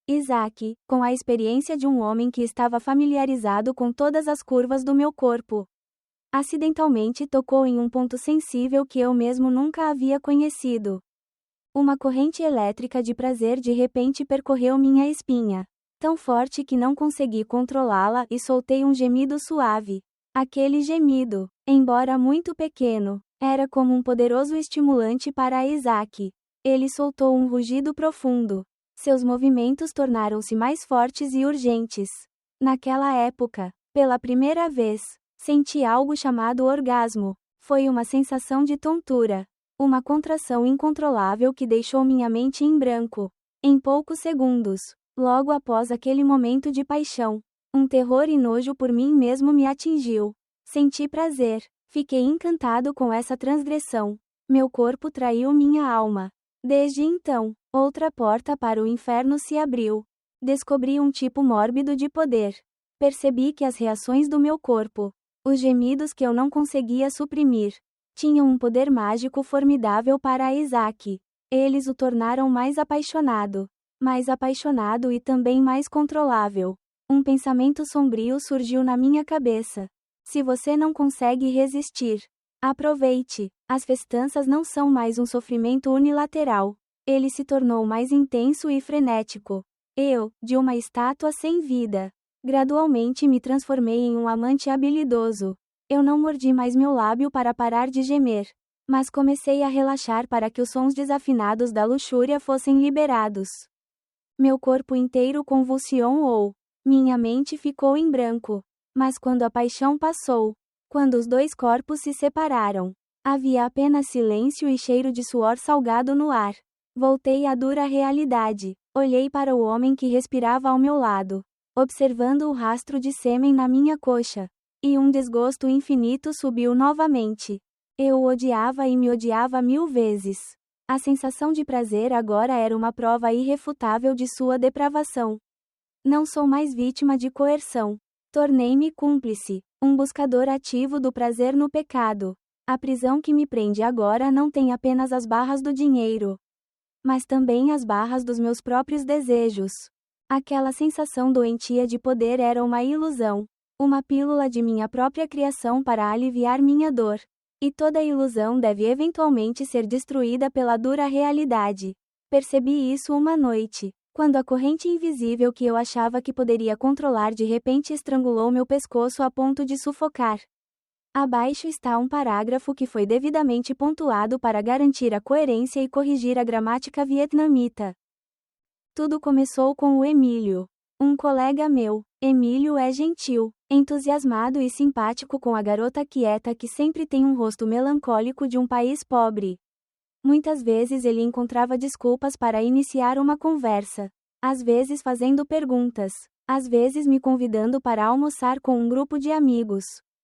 Isaac, com a experiência de um homem que estava familiarizado com todas as curvas do meu corpo, acidentalmente tocou em um ponto sensível que eu mesmo nunca havia conhecido. Uma corrente elétrica de prazer de repente percorreu minha espinha, tão forte que não consegui controlá-la e soltei um gemido suave. Aquele gemido, embora muito pequeno, era como um poderoso estimulante para Isaac. Ele soltou um rugido profundo. Seus movimentos tornaram-se mais fortes e urgentes. Naquela época, pela primeira vez, senti algo chamado orgasmo. Foi uma sensação de tontura. Uma contração incontrolável que deixou minha mente em branco. Em poucos segundos, logo após aquele momento de paixão, um terror e nojo por mim mesmo me atingiu. Senti prazer. Fiquei encantado com essa transgressão. Meu corpo traiu minha alma. Desde então, outra porta para o inferno se abriu. Descobri um tipo mórbido de poder. Percebi que as reações do meu corpo, os gemidos que eu não conseguia suprimir, tinham um poder mágico formidável para Isaac. Eles o tornaram mais apaixonado e também mais controlável. Um pensamento sombrio surgiu na minha cabeça. Se você não consegue resistir, aproveite. As festanças não são mais um sofrimento unilateral. Ele se tornou mais intenso e frenético. Eu, de uma estátua sem vida, gradualmente me transformei em um amante habilidoso. Eu não mordi mais meu lábio para parar de gemer, mas comecei a relaxar para que os sons desafinados da luxúria fossem liberados. Meu corpo inteiro convulsionou. Minha mente ficou em branco. Mas quando a paixão passou, quando os dois corpos se separaram, havia apenas silêncio e cheiro de suor salgado no ar. Voltei à dura realidade. Olhei para o homem que respirava ao meu lado, observando o rastro de sêmen na minha coxa. E um desgosto infinito subiu novamente. Eu o odiava e me odiava 1000 vezes. A sensação de prazer agora era uma prova irrefutável de sua depravação. Não sou mais vítima de coerção. Tornei-me cúmplice, um buscador ativo do prazer no pecado. A prisão que me prende agora não tem apenas as barras do dinheiro, mas também as barras dos meus próprios desejos. Aquela sensação doentia de poder era uma ilusão, uma pílula de minha própria criação para aliviar minha dor. E toda ilusão deve eventualmente ser destruída pela dura realidade. Percebi isso uma noite, quando a corrente invisível que eu achava que poderia controlar de repente estrangulou meu pescoço a ponto de sufocar. Abaixo está um parágrafo que foi devidamente pontuado para garantir a coerência e corrigir a gramática vietnamita. Tudo começou com o Emílio, um colega meu. Emílio é gentil, entusiasmado e simpático com a garota quieta que sempre tem um rosto melancólico de um país pobre. Muitas vezes ele encontrava desculpas para iniciar uma conversa, às vezes fazendo perguntas, às vezes me convidando para almoçar com um grupo de amigos.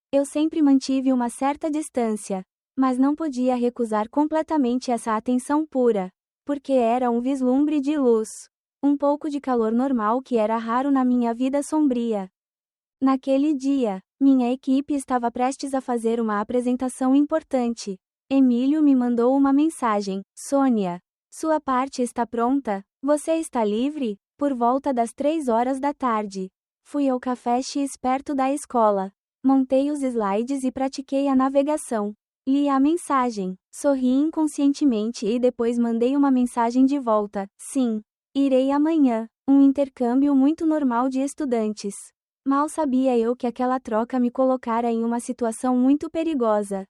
Eu sempre mantive uma certa distância, mas não podia recusar completamente essa atenção pura, porque era um vislumbre de luz, um pouco de calor normal que era raro na minha vida sombria. Naquele dia, minha equipe estava prestes a fazer uma apresentação importante. Emílio me mandou uma mensagem: Sônia, sua parte está pronta? Você está livre? Por volta das 3 horas da tarde. Fui ao café X perto da escola. Montei os slides e pratiquei a navegação. Li a mensagem, sorri inconscientemente e depois mandei uma mensagem de volta: sim, irei amanhã. Um intercâmbio muito normal de estudantes. Mal sabia eu que aquela troca me colocara em uma situação muito perigosa.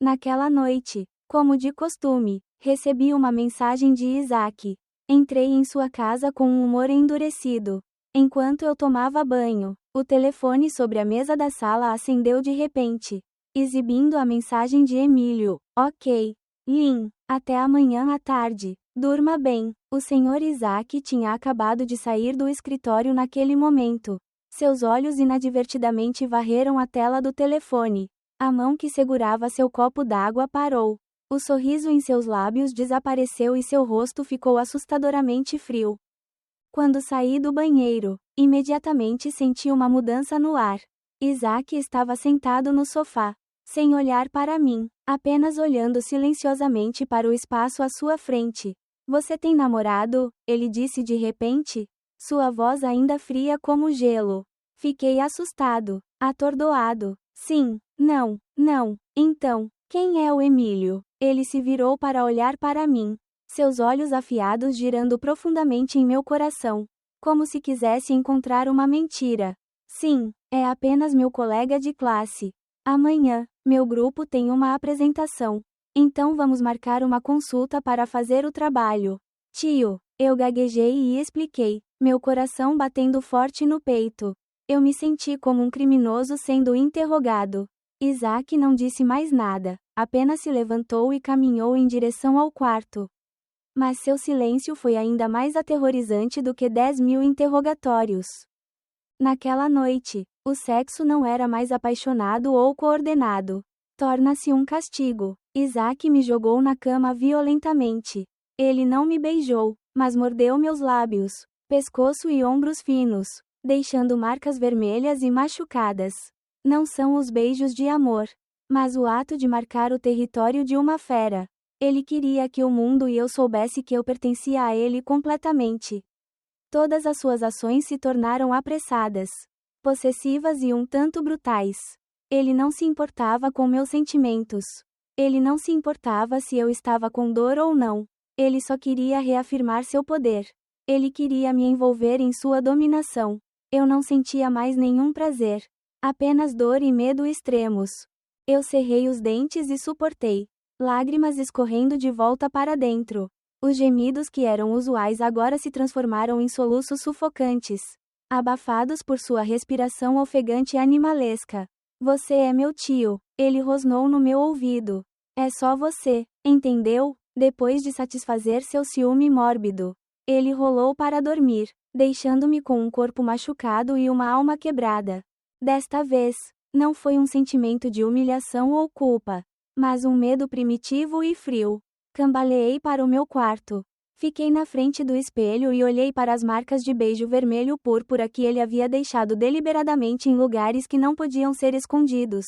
Naquela noite, como de costume, recebi uma mensagem de Isaac. Entrei em sua casa com um humor endurecido. Enquanto eu tomava banho, o telefone sobre a mesa da sala acendeu de repente, exibindo a mensagem de Emílio. Ok, Lin, até amanhã à tarde. Durma bem. O Sr. Isaac tinha acabado de sair do escritório naquele momento. Seus olhos inadvertidamente varreram a tela do telefone. A mão que segurava seu copo d'água parou. O sorriso em seus lábios desapareceu e seu rosto ficou assustadoramente frio. Quando saí do banheiro, imediatamente senti uma mudança no ar. Isaac estava sentado no sofá, sem olhar para mim, apenas olhando silenciosamente para o espaço à sua frente. Você tem namorado? Ele disse de repente. Sua voz ainda fria como gelo. Fiquei assustado, atordoado. Sim, não. Então, quem é o Emílio? Ele se virou para olhar para mim, seus olhos afiados girando profundamente em meu coração, como se quisesse encontrar uma mentira. Sim, é apenas meu colega de classe. Amanhã, meu grupo tem uma apresentação. Então vamos marcar uma consulta para fazer o trabalho. Tio, eu gaguejei e expliquei, meu coração batendo forte no peito. Eu me senti como um criminoso sendo interrogado. Isaac não disse mais nada, apenas se levantou e caminhou em direção ao quarto. Mas seu silêncio foi ainda mais aterrorizante do que 10.000 interrogatórios. Naquela noite, o sexo não era mais apaixonado ou coordenado. Torna-se um castigo. Isaac me jogou na cama violentamente. Ele não me beijou, mas mordeu meus lábios, pescoço e ombros finos, deixando marcas vermelhas e machucadas. Não são os beijos de amor, mas o ato de marcar o território de uma fera. Ele queria que o mundo e eu soubesse que eu pertencia a ele completamente. Todas as suas ações se tornaram apressadas, possessivas e um tanto brutais. Ele não se importava com meus sentimentos. Ele não se importava se eu estava com dor ou não. Ele só queria reafirmar seu poder. Ele queria me envolver em sua dominação. Eu não sentia mais nenhum prazer. Apenas dor e medo extremos. Eu cerrei os dentes e suportei. Lágrimas escorrendo de volta para dentro. Os gemidos que eram usuais agora se transformaram em soluços sufocantes, abafados por sua respiração ofegante e animalesca. Você é meu tio, ele rosnou no meu ouvido. É só você, entendeu? Depois de satisfazer seu ciúme mórbido, ele rolou para dormir, deixando-me com um corpo machucado e uma alma quebrada. Desta vez, não foi um sentimento de humilhação ou culpa, mas um medo primitivo e frio. Cambaleei para o meu quarto. Fiquei na frente do espelho e olhei para as marcas de beijo vermelho púrpura que ele havia deixado deliberadamente em lugares que não podiam ser escondidos.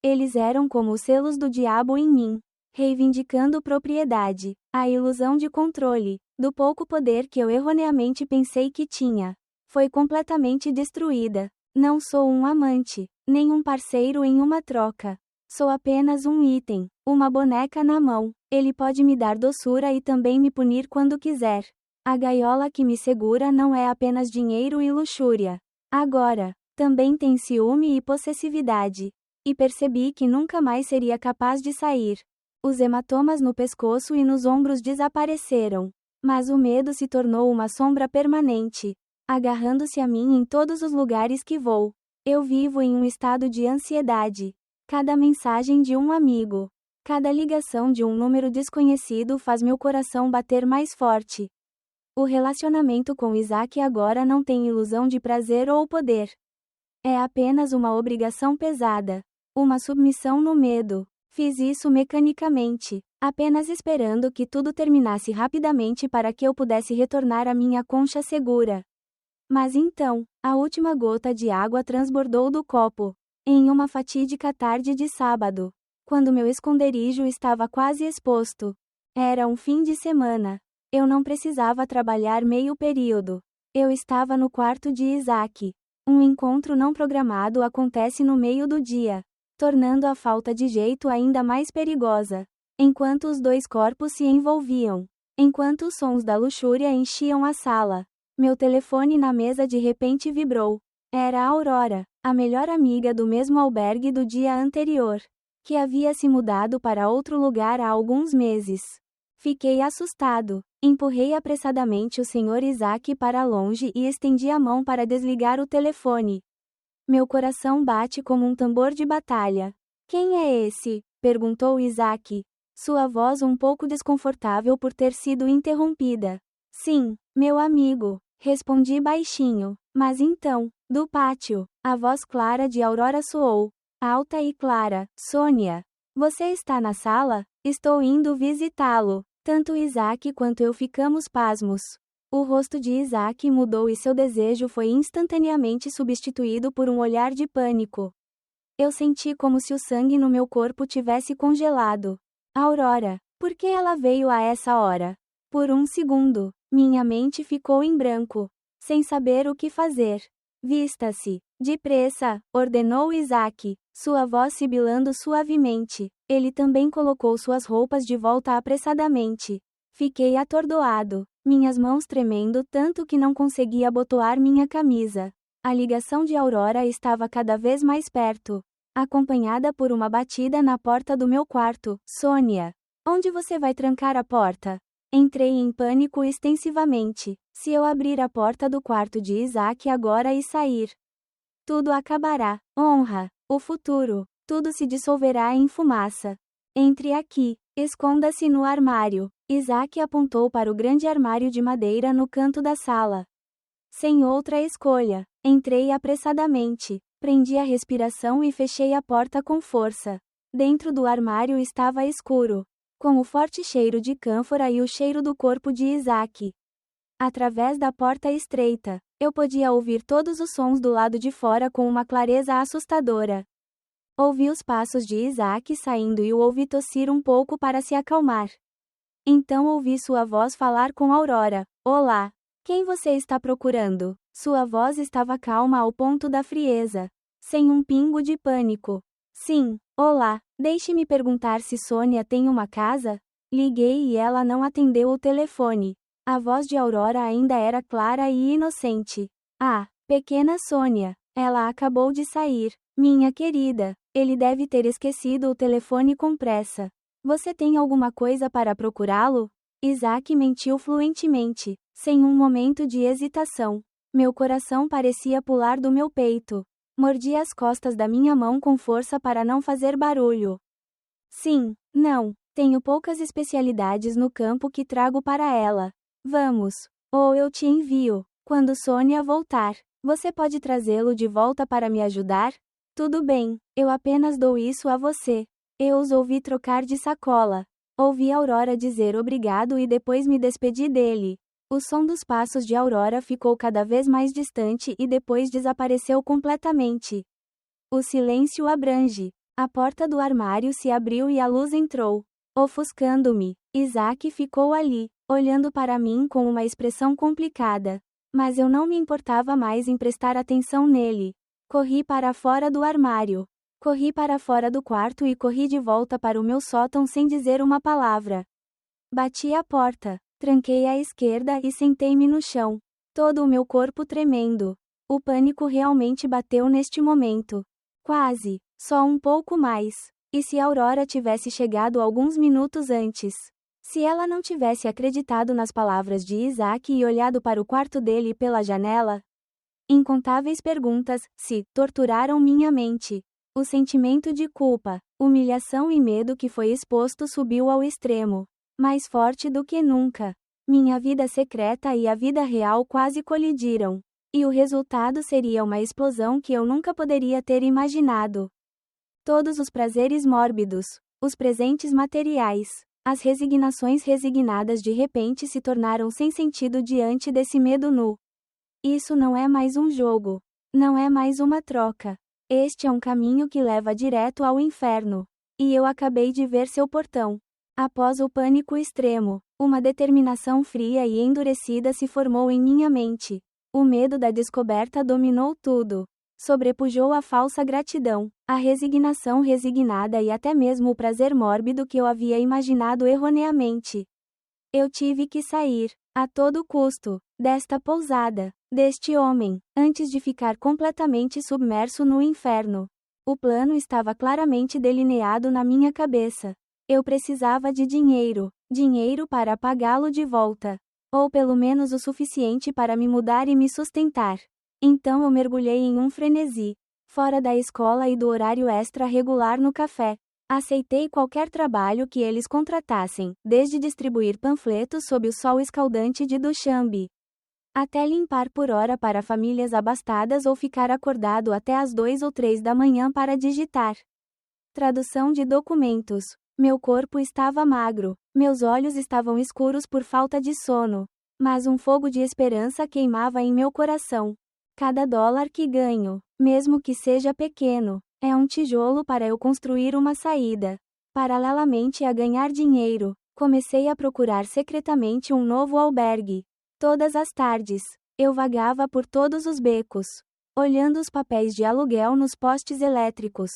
Eles eram como os selos do diabo em mim, reivindicando propriedade, a ilusão de controle, do pouco poder que eu erroneamente pensei que tinha. Foi completamente destruída. Não sou um amante, nem um parceiro em uma troca. Sou apenas um item, uma boneca na mão. Ele pode me dar doçura e também me punir quando quiser. A gaiola que me segura não é apenas dinheiro e luxúria. Agora, também tem ciúme e possessividade. E percebi que nunca mais seria capaz de sair. Os hematomas no pescoço e nos ombros desapareceram. Mas o medo se tornou uma sombra permanente, agarrando-se a mim em todos os lugares que vou. Eu vivo em um estado de ansiedade. Cada mensagem de um amigo, cada ligação de um número desconhecido faz meu coração bater mais forte. O relacionamento com Isaac agora não tem ilusão de prazer ou poder. É apenas uma obrigação pesada. Uma submissão no medo. Fiz isso mecanicamente, apenas esperando que tudo terminasse rapidamente para que eu pudesse retornar à minha concha segura. Mas então, a última gota de água transbordou do copo. Em uma fatídica tarde de sábado, quando meu esconderijo estava quase exposto. Era um fim de semana. Eu não precisava trabalhar meio período. Eu estava no quarto de Isaac. Um encontro não programado acontece no meio do dia, tornando a falta de jeito ainda mais perigosa. Enquanto os dois corpos se envolviam, enquanto os sons da luxúria enchiam a sala, meu telefone na mesa de repente vibrou. Era a Aurora, a melhor amiga do mesmo albergue do dia anterior, que havia se mudado para outro lugar há alguns meses. Fiquei assustado. Empurrei apressadamente o Sr. Isaac para longe e estendi a mão para desligar o telefone. Meu coração bate como um tambor de batalha. Quem é esse? Perguntou Isaac, sua voz um pouco desconfortável por ter sido interrompida. Sim, meu amigo, respondi baixinho. Mas então, do pátio, a voz clara de Aurora soou, alta e clara. Sônia, você está na sala? Estou indo visitá-lo. Tanto Isaac quanto eu ficamos pasmos. O rosto de Isaac mudou e seu desejo foi instantaneamente substituído por um olhar de pânico. Eu senti como se o sangue no meu corpo tivesse congelado. Aurora, por que ela veio a essa hora? Por um segundo, minha mente ficou em branco, sem saber o que fazer. Vista-se, depressa, ordenou Isaac, sua voz sibilando suavemente. Ele também colocou suas roupas de volta apressadamente. Fiquei atordoado, minhas mãos tremendo tanto que não conseguia abotoar minha camisa. A ligação de Aurora estava cada vez mais perto, acompanhada por uma batida na porta do meu quarto. Sônia, onde você vai trancar a porta? Entrei em pânico extensivamente. Se eu abrir a porta do quarto de Isaac agora e sair, tudo acabará. Honra, o futuro, tudo se dissolverá em fumaça. Entre aqui, esconda-se no armário. Isaac apontou para o grande armário de madeira no canto da sala. Sem outra escolha, entrei apressadamente, prendi a respiração e fechei a porta com força. Dentro do armário estava escuro, com o forte cheiro de cânfora e o cheiro do corpo de Isaac. Através da porta estreita, eu podia ouvir todos os sons do lado de fora com uma clareza assustadora. Ouvi os passos de Isaac saindo e o ouvi tossir um pouco para se acalmar. Então ouvi sua voz falar com Aurora. Olá. Quem você está procurando? Sua voz estava calma ao ponto da frieza, sem um pingo de pânico. Sim, olá. Deixe-me perguntar se Sônia tem uma casa? Liguei e ela não atendeu o telefone. A voz de Aurora ainda era clara e inocente. Ah, pequena Sônia, ela acabou de sair. Minha querida, ele deve ter esquecido o telefone com pressa. Você tem alguma coisa para procurá-lo? Isaac mentiu fluentemente, sem um momento de hesitação. Meu coração parecia pular do meu peito. Mordi as costas da minha mão com força para não fazer barulho. Sim, não, tenho poucas especialidades no campo que trago para ela. Vamos. Ou eu te envio. Quando Sônia voltar, você pode trazê-lo de volta para me ajudar? Tudo bem, eu apenas dou isso a você. Eu os ouvi trocar de sacola. Ouvi Aurora dizer obrigado e depois me despedi dele. O som dos passos de Aurora ficou cada vez mais distante e depois desapareceu completamente. O silêncio abrange. A porta do armário se abriu e a luz entrou, ofuscando-me. Isaac ficou ali, olhando para mim com uma expressão complicada. Mas eu não me importava mais em prestar atenção nele. Corri para fora do armário. Corri para fora do quarto e corri de volta para o meu sótão sem dizer uma palavra. Bati a porta, tranquei à esquerda e sentei-me no chão, todo o meu corpo tremendo. O pânico realmente bateu neste momento. Quase, só um pouco mais. E se Aurora tivesse chegado alguns minutos antes? Se ela não tivesse acreditado nas palavras de Isaac e olhado para o quarto dele pela janela? Incontáveis perguntas se torturaram minha mente. O sentimento de culpa, humilhação e medo que foi exposto subiu ao extremo. Mais forte do que nunca. Minha vida secreta e a vida real quase colidiram. E o resultado seria uma explosão que eu nunca poderia ter imaginado. Todos os prazeres mórbidos, os presentes materiais, as resignações resignadas de repente se tornaram sem sentido diante desse medo nu. Isso não é mais um jogo. Não é mais uma troca. Este é um caminho que leva direto ao inferno. E eu acabei de ver seu portão. Após o pânico extremo, uma determinação fria e endurecida se formou em minha mente. O medo da descoberta dominou tudo. Sobrepujou a falsa gratidão, a resignação resignada e até mesmo o prazer mórbido que eu havia imaginado erroneamente. Eu tive que sair, a todo custo, desta pousada, deste homem, antes de ficar completamente submerso no inferno. O plano estava claramente delineado na minha cabeça. Eu precisava de dinheiro, dinheiro para pagá-lo de volta. Ou pelo menos o suficiente para me mudar e me sustentar. Então eu mergulhei em um frenesi. Fora da escola e do horário extra regular no café. Aceitei qualquer trabalho que eles contratassem, desde distribuir panfletos sob o sol escaldante de Duchambe, até limpar por hora para famílias abastadas ou ficar acordado até às 2 ou 3 da manhã para digitar. Tradução de documentos. Meu corpo estava magro, meus olhos estavam escuros por falta de sono. Mas um fogo de esperança queimava em meu coração. Cada dólar que ganho, mesmo que seja pequeno, é um tijolo para eu construir uma saída. Paralelamente a ganhar dinheiro, comecei a procurar secretamente um novo albergue. Todas as tardes, eu vagava por todos os becos, olhando os papéis de aluguel nos postes elétricos.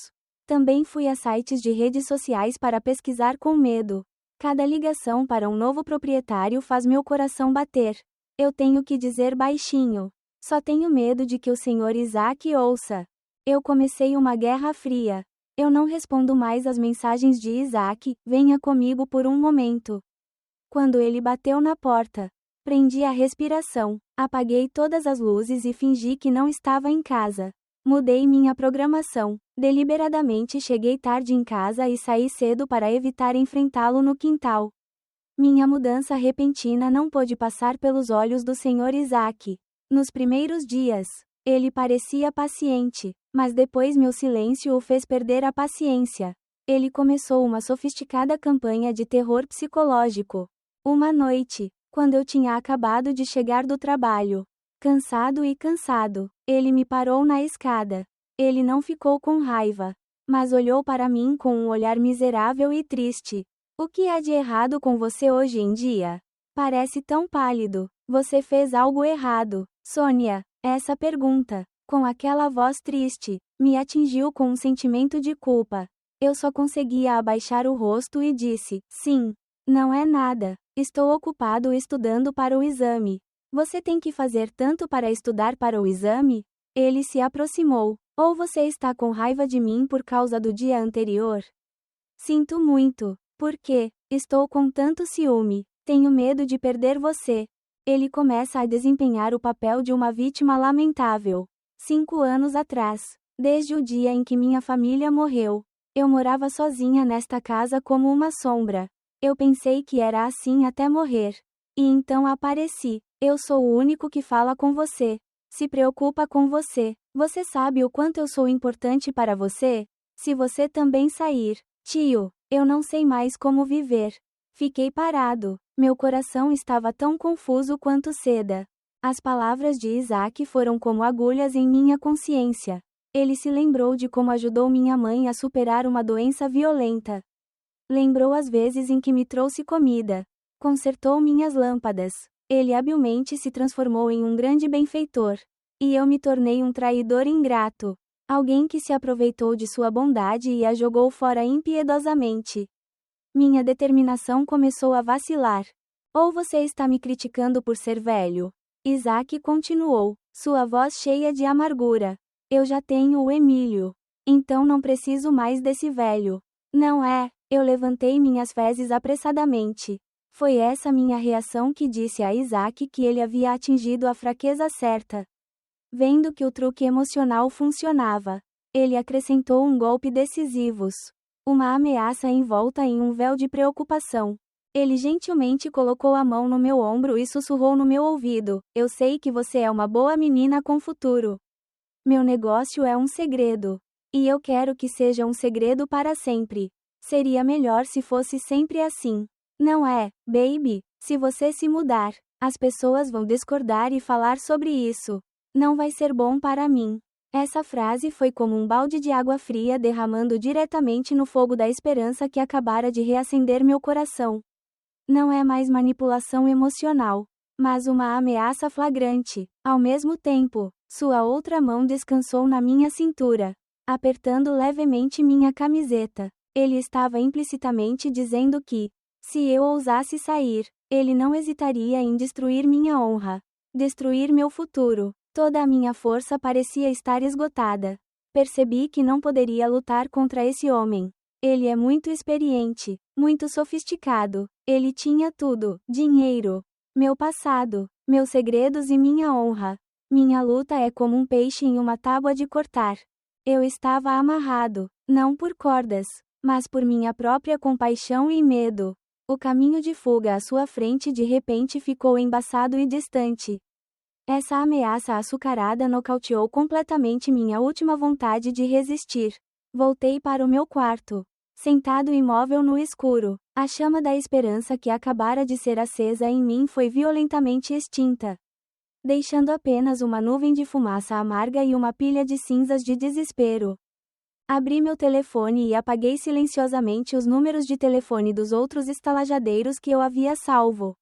Também fui a sites de redes sociais para pesquisar com medo. Cada ligação para um novo proprietário faz meu coração bater. Eu tenho que dizer baixinho. Só tenho medo de que o Sr. Isaac ouça. Eu comecei uma guerra fria. Eu não respondo mais às mensagens de Isaac, venha comigo por um momento. Quando ele bateu na porta, prendi a respiração, apaguei todas as luzes e fingi que não estava em casa. Mudei minha programação. Deliberadamente cheguei tarde em casa e saí cedo para evitar enfrentá-lo no quintal. Minha mudança repentina não pôde passar pelos olhos do Sr. Isaac. Nos primeiros dias, ele parecia paciente, mas depois meu silêncio o fez perder a paciência. Ele começou uma sofisticada campanha de terror psicológico. Uma noite, quando eu tinha acabado de chegar do trabalho, cansado, ele me parou na escada. Ele não ficou com raiva, mas olhou para mim com um olhar miserável e triste. O que há de errado com você hoje em dia? Parece tão pálido. Você fez algo errado, Sônia. Essa pergunta, com aquela voz triste, me atingiu com um sentimento de culpa. Eu só conseguia abaixar o rosto e disse, sim. Não é nada. Estou ocupado estudando para o exame. Você tem que fazer tanto para estudar para o exame? Ele se aproximou. Ou você está com raiva de mim por causa do dia anterior? Sinto muito. Por quê? Estou com tanto ciúme. Tenho medo de perder você. Ele começa a desempenhar o papel de uma vítima lamentável. 5 anos atrás, desde o dia em que minha família morreu, eu morava sozinha nesta casa como uma sombra. Eu pensei que era assim até morrer. E então apareci. Eu sou o único que fala com você. Se preocupa com você. Você sabe o quanto eu sou importante para você? Se você também sair, tio, eu não sei mais como viver. Fiquei parado. Meu coração estava tão confuso quanto seda. As palavras de Isaac foram como agulhas em minha consciência. Ele se lembrou de como ajudou minha mãe a superar uma doença violenta. Lembrou as vezes em que me trouxe comida. Consertou minhas lâmpadas. Ele habilmente se transformou em um grande benfeitor. E eu me tornei um traidor ingrato. Alguém que se aproveitou de sua bondade e a jogou fora impiedosamente. Minha determinação começou a vacilar. Ou você está me criticando por ser velho? Isaac continuou, sua voz cheia de amargura. Eu já tenho o Emílio. Então não preciso mais desse velho. Não é? Eu levantei minhas fezes apressadamente. Foi essa minha reação que disse a Isaac que ele havia atingido a fraqueza certa. Vendo que o truque emocional funcionava, ele acrescentou um golpe decisivo. Uma ameaça envolta em um véu de preocupação. Ele gentilmente colocou a mão no meu ombro e sussurrou no meu ouvido: eu sei que você é uma boa menina com futuro. Meu negócio é um segredo. E eu quero que seja um segredo para sempre. Seria melhor se fosse sempre assim. Não é, baby? Se você se mudar, as pessoas vão discordar e falar sobre isso. Não vai ser bom para mim. Essa frase foi como um balde de água fria derramando diretamente no fogo da esperança que acabara de reacender meu coração. Não é mais manipulação emocional, mas uma ameaça flagrante. Ao mesmo tempo, sua outra mão descansou na minha cintura, apertando levemente minha camiseta. Ele estava implicitamente dizendo que, se eu ousasse sair, ele não hesitaria em destruir minha honra, destruir meu futuro. Toda a minha força parecia estar esgotada. Percebi que não poderia lutar contra esse homem. Ele é muito experiente, muito sofisticado. Ele tinha tudo: dinheiro, meu passado, meus segredos e minha honra. Minha luta é como um peixe em uma tábua de cortar. Eu estava amarrado, não por cordas, mas por minha própria compaixão e medo. O caminho de fuga à sua frente de repente ficou embaçado e distante. Essa ameaça açucarada nocauteou completamente minha última vontade de resistir. Voltei para o meu quarto. Sentado imóvel no escuro, a chama da esperança que acabara de ser acesa em mim foi violentamente extinta, deixando apenas uma nuvem de fumaça amarga e uma pilha de cinzas de desespero. Abri meu telefone e apaguei silenciosamente os números de telefone dos outros estalajadeiros que eu havia salvo.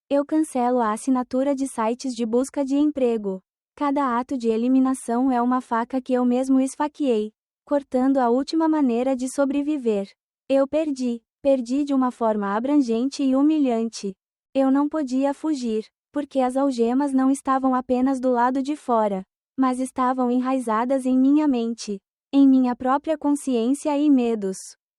Eu cancelo a assinatura de sites de busca de emprego. Cada ato de eliminação é uma faca que eu mesmo esfaqueei, cortando a última maneira de sobreviver. Eu perdi de uma forma abrangente e humilhante. Eu não podia fugir, porque as algemas não estavam apenas do lado de fora, mas estavam enraizadas em minha mente, em minha própria consciência e medos.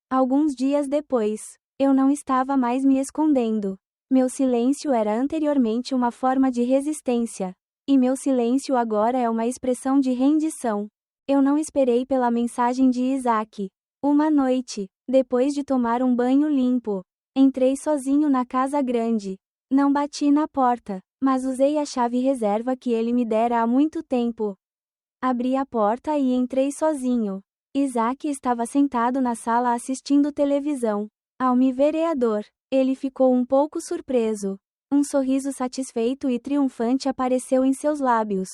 Alguns dias depois, eu não estava mais me escondendo. Meu silêncio era anteriormente uma forma de resistência, e meu silêncio agora é uma expressão de rendição. Eu não esperei pela mensagem de Isaac. Uma noite, depois de tomar um banho limpo, entrei sozinho na casa grande. Não bati na porta, mas usei a chave reserva que ele me dera há muito tempo. Abri a porta e entrei sozinho. Isaac estava sentado na sala assistindo televisão. Ao me ver ele ficou um pouco surpreso. Um sorriso satisfeito e triunfante apareceu em seus lábios.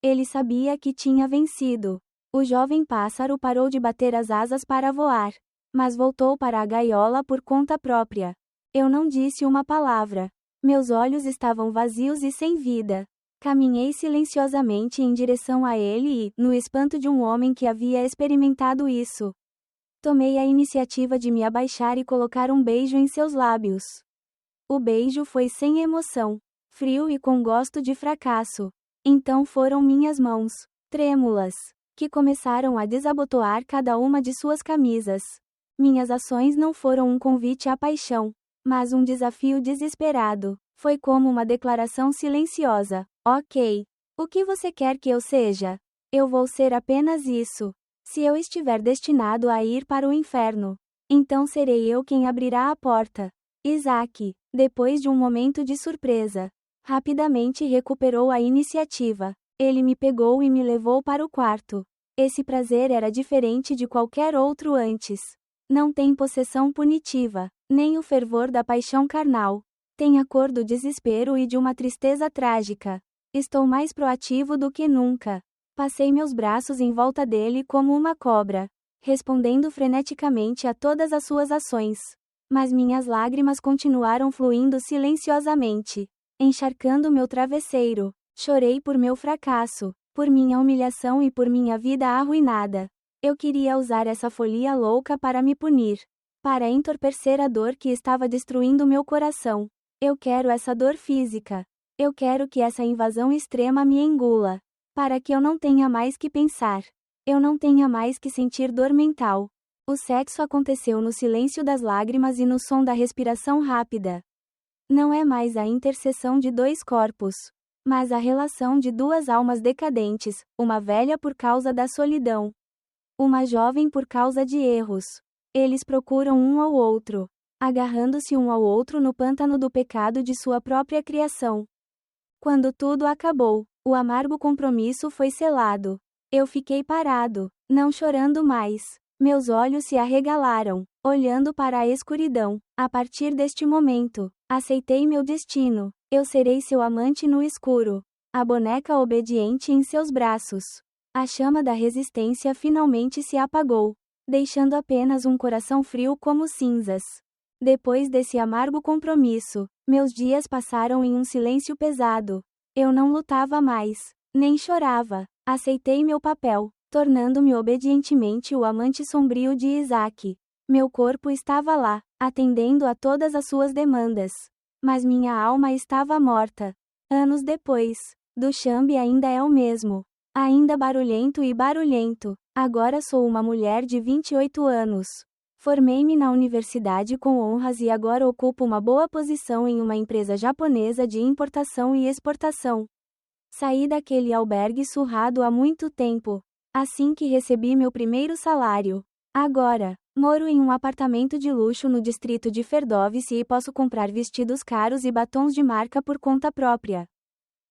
Ele sabia que tinha vencido. O jovem pássaro parou de bater as asas para voar, mas voltou para a gaiola por conta própria. Eu não disse uma palavra. Meus olhos estavam vazios e sem vida. Caminhei silenciosamente em direção a ele e, no espanto de um homem que havia experimentado isso, tomei a iniciativa de me abaixar e colocar um beijo em seus lábios. O beijo foi sem emoção, frio e com gosto de fracasso. Então foram minhas mãos, trêmulas, que começaram a desabotoar cada uma de suas camisas. Minhas ações não foram um convite à paixão, mas um desafio desesperado. Foi como uma declaração silenciosa. Ok. O que você quer que eu seja? Eu vou ser apenas isso. Se eu estiver destinado a ir para o inferno, então serei eu quem abrirá a porta. Isaac, depois de um momento de surpresa, rapidamente recuperou a iniciativa. Ele me pegou e me levou para o quarto. Esse prazer era diferente de qualquer outro antes. Não tem possessão punitiva, nem o fervor da paixão carnal. Tem a cor do desespero e de uma tristeza trágica. Estou mais proativo do que nunca. Passei meus braços em volta dele como uma cobra, respondendo freneticamente a todas as suas ações. Mas minhas lágrimas continuaram fluindo silenciosamente, encharcando meu travesseiro. Chorei por meu fracasso, por minha humilhação e por minha vida arruinada. Eu queria usar essa folia louca para me punir, para entorpecer a dor que estava destruindo meu coração. Eu quero essa dor física. Eu quero que essa invasão extrema me engula, para que eu não tenha mais que pensar. Eu não tenha mais que sentir dor mental. O sexo aconteceu no silêncio das lágrimas e no som da respiração rápida. Não é mais a interseção de dois corpos, mas a relação de duas almas decadentes, uma velha por causa da solidão, uma jovem por causa de erros. Eles procuram um ao outro, agarrando-se um ao outro no pântano do pecado de sua própria criação. Quando tudo acabou, o amargo compromisso foi selado. Eu fiquei parado, não chorando mais. Meus olhos se arregalaram, olhando para a escuridão. A partir deste momento, aceitei meu destino. Eu serei seu amante no escuro. A boneca obediente em seus braços. A chama da resistência finalmente se apagou, deixando apenas um coração frio como cinzas. Depois desse amargo compromisso, meus dias passaram em um silêncio pesado. Eu não lutava mais, nem chorava. Aceitei meu papel, tornando-me obedientemente o amante sombrio de Isaac. Meu corpo estava lá, atendendo a todas as suas demandas. Mas minha alma estava morta. Anos depois, Duchambe ainda é o mesmo. Ainda barulhento e barulhento. Agora sou uma mulher de 28 anos. Formei-me na universidade com honras e agora ocupo uma boa posição em uma empresa japonesa de importação e exportação. Saí daquele albergue surrado há muito tempo, assim que recebi meu primeiro salário. Agora, moro em um apartamento de luxo no distrito de Ferdowsi e posso comprar vestidos caros e batons de marca por conta própria,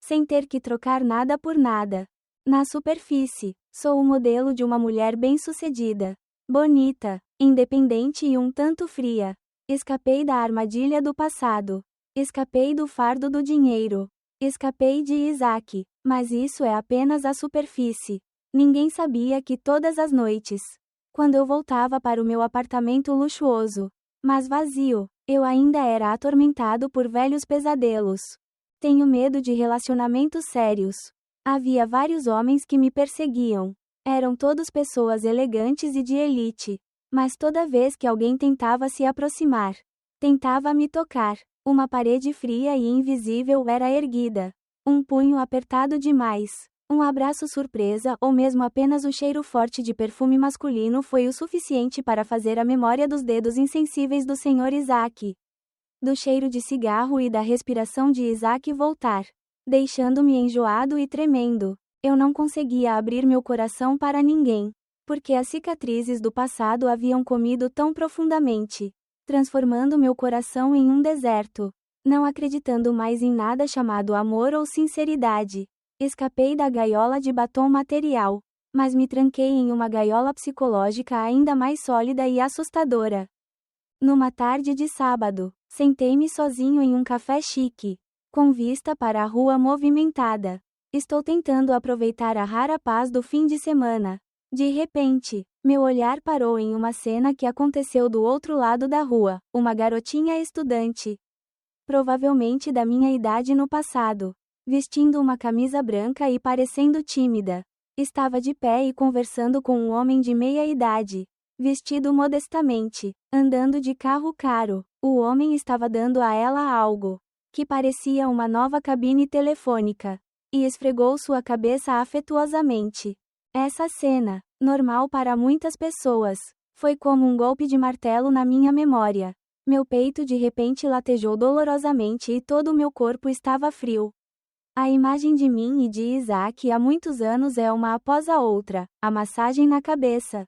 sem ter que trocar nada por nada. Na superfície, sou o modelo de uma mulher bem-sucedida, bonita, independente e um tanto fria. Escapei da armadilha do passado. Escapei do fardo do dinheiro. Escapei de Isaac, mas isso é apenas a superfície. Ninguém sabia que todas as noites, quando eu voltava para o meu apartamento luxuoso, mas vazio, eu ainda era atormentado por velhos pesadelos. Tenho medo de relacionamentos sérios. Havia vários homens que me perseguiam. Eram todos pessoas elegantes e de elite. Mas toda vez que alguém tentava se aproximar, tentava me tocar, uma parede fria e invisível era erguida. Um punho apertado demais, um abraço surpresa ou mesmo apenas o cheiro forte de perfume masculino foi o suficiente para fazer a memória dos dedos insensíveis do Sr. Isaac, do cheiro de cigarro e da respiração de Isaac voltar, deixando-me enjoado e tremendo. Eu não conseguia abrir meu coração para ninguém, porque as cicatrizes do passado haviam comido tão profundamente, transformando meu coração em um deserto. Não acreditando mais em nada chamado amor ou sinceridade, escapei da gaiola de batom material, mas me tranquei em uma gaiola psicológica ainda mais sólida e assustadora. Numa tarde de sábado, sentei-me sozinho em um café chique, com vista para a rua movimentada. Estou tentando aproveitar a rara paz do fim de semana. De repente, meu olhar parou em uma cena que aconteceu do outro lado da rua. Uma garotinha estudante, provavelmente da minha idade no passado, vestindo uma camisa branca e parecendo tímida, estava de pé e conversando com um homem de meia idade, vestido modestamente. Andando de carro caro, o homem estava dando a ela algo que parecia uma nova cabine telefônica, e esfregou sua cabeça afetuosamente. Essa cena, normal para muitas pessoas, foi como um golpe de martelo na minha memória. Meu peito de repente latejou dolorosamente e todo o meu corpo estava frio. A imagem de mim e de Isaac há muitos anos é uma após a outra, a massagem na cabeça.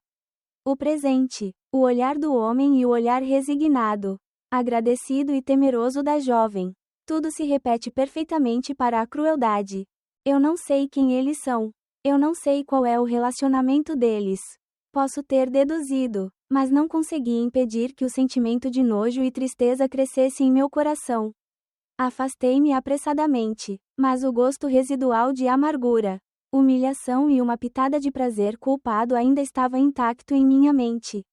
O presente, o olhar do homem e o olhar resignado, agradecido e temeroso da jovem. Tudo se repete perfeitamente para a crueldade. Eu não sei quem eles são. Eu não sei qual é o relacionamento deles. Posso ter deduzido, mas não consegui impedir que o sentimento de nojo e tristeza crescesse em meu coração. Afastei-me apressadamente, mas o gosto residual de amargura, humilhação e uma pitada de prazer culpado ainda estava intacto em minha mente.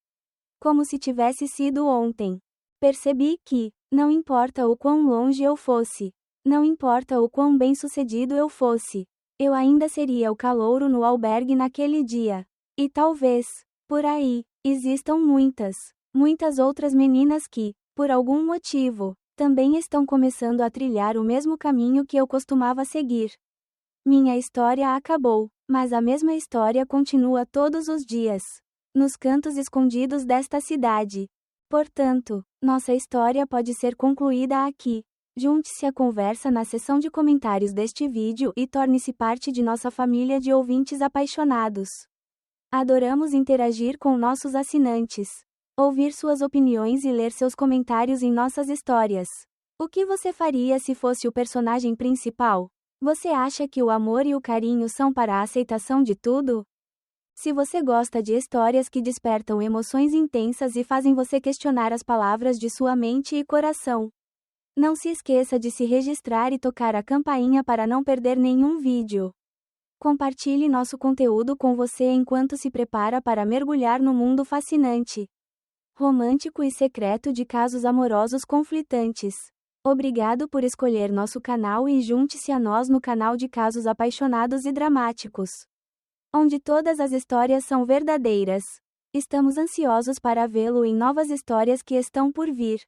Como se tivesse sido ontem. Percebi que, não importa o quão longe eu fosse, não importa o quão bem-sucedido eu fosse, eu ainda seria o calouro no albergue naquele dia. E talvez, por aí, existam muitas outras meninas que, por algum motivo, também estão começando a trilhar o mesmo caminho que eu costumava seguir. Minha história acabou, mas a mesma história continua todos os dias, nos cantos escondidos desta cidade. Portanto, nossa história pode ser concluída aqui. Junte-se à conversa na seção de comentários deste vídeo e torne-se parte de nossa família de ouvintes apaixonados. Adoramos interagir com nossos assinantes, ouvir suas opiniões e ler seus comentários em nossas histórias. O que você faria se fosse o personagem principal? Você acha que o amor e o carinho são para a aceitação de tudo? Se você gosta de histórias que despertam emoções intensas e fazem você questionar as palavras de sua mente e coração, não se esqueça de se registrar e tocar a campainha para não perder nenhum vídeo. Compartilhe nosso conteúdo com você enquanto se prepara para mergulhar no mundo fascinante, romântico e secreto de casos amorosos conflitantes. Obrigado por escolher nosso canal e junte-se a nós no canal de casos apaixonados e dramáticos, onde todas as histórias são verdadeiras. Estamos ansiosos para vê-lo em novas histórias que estão por vir.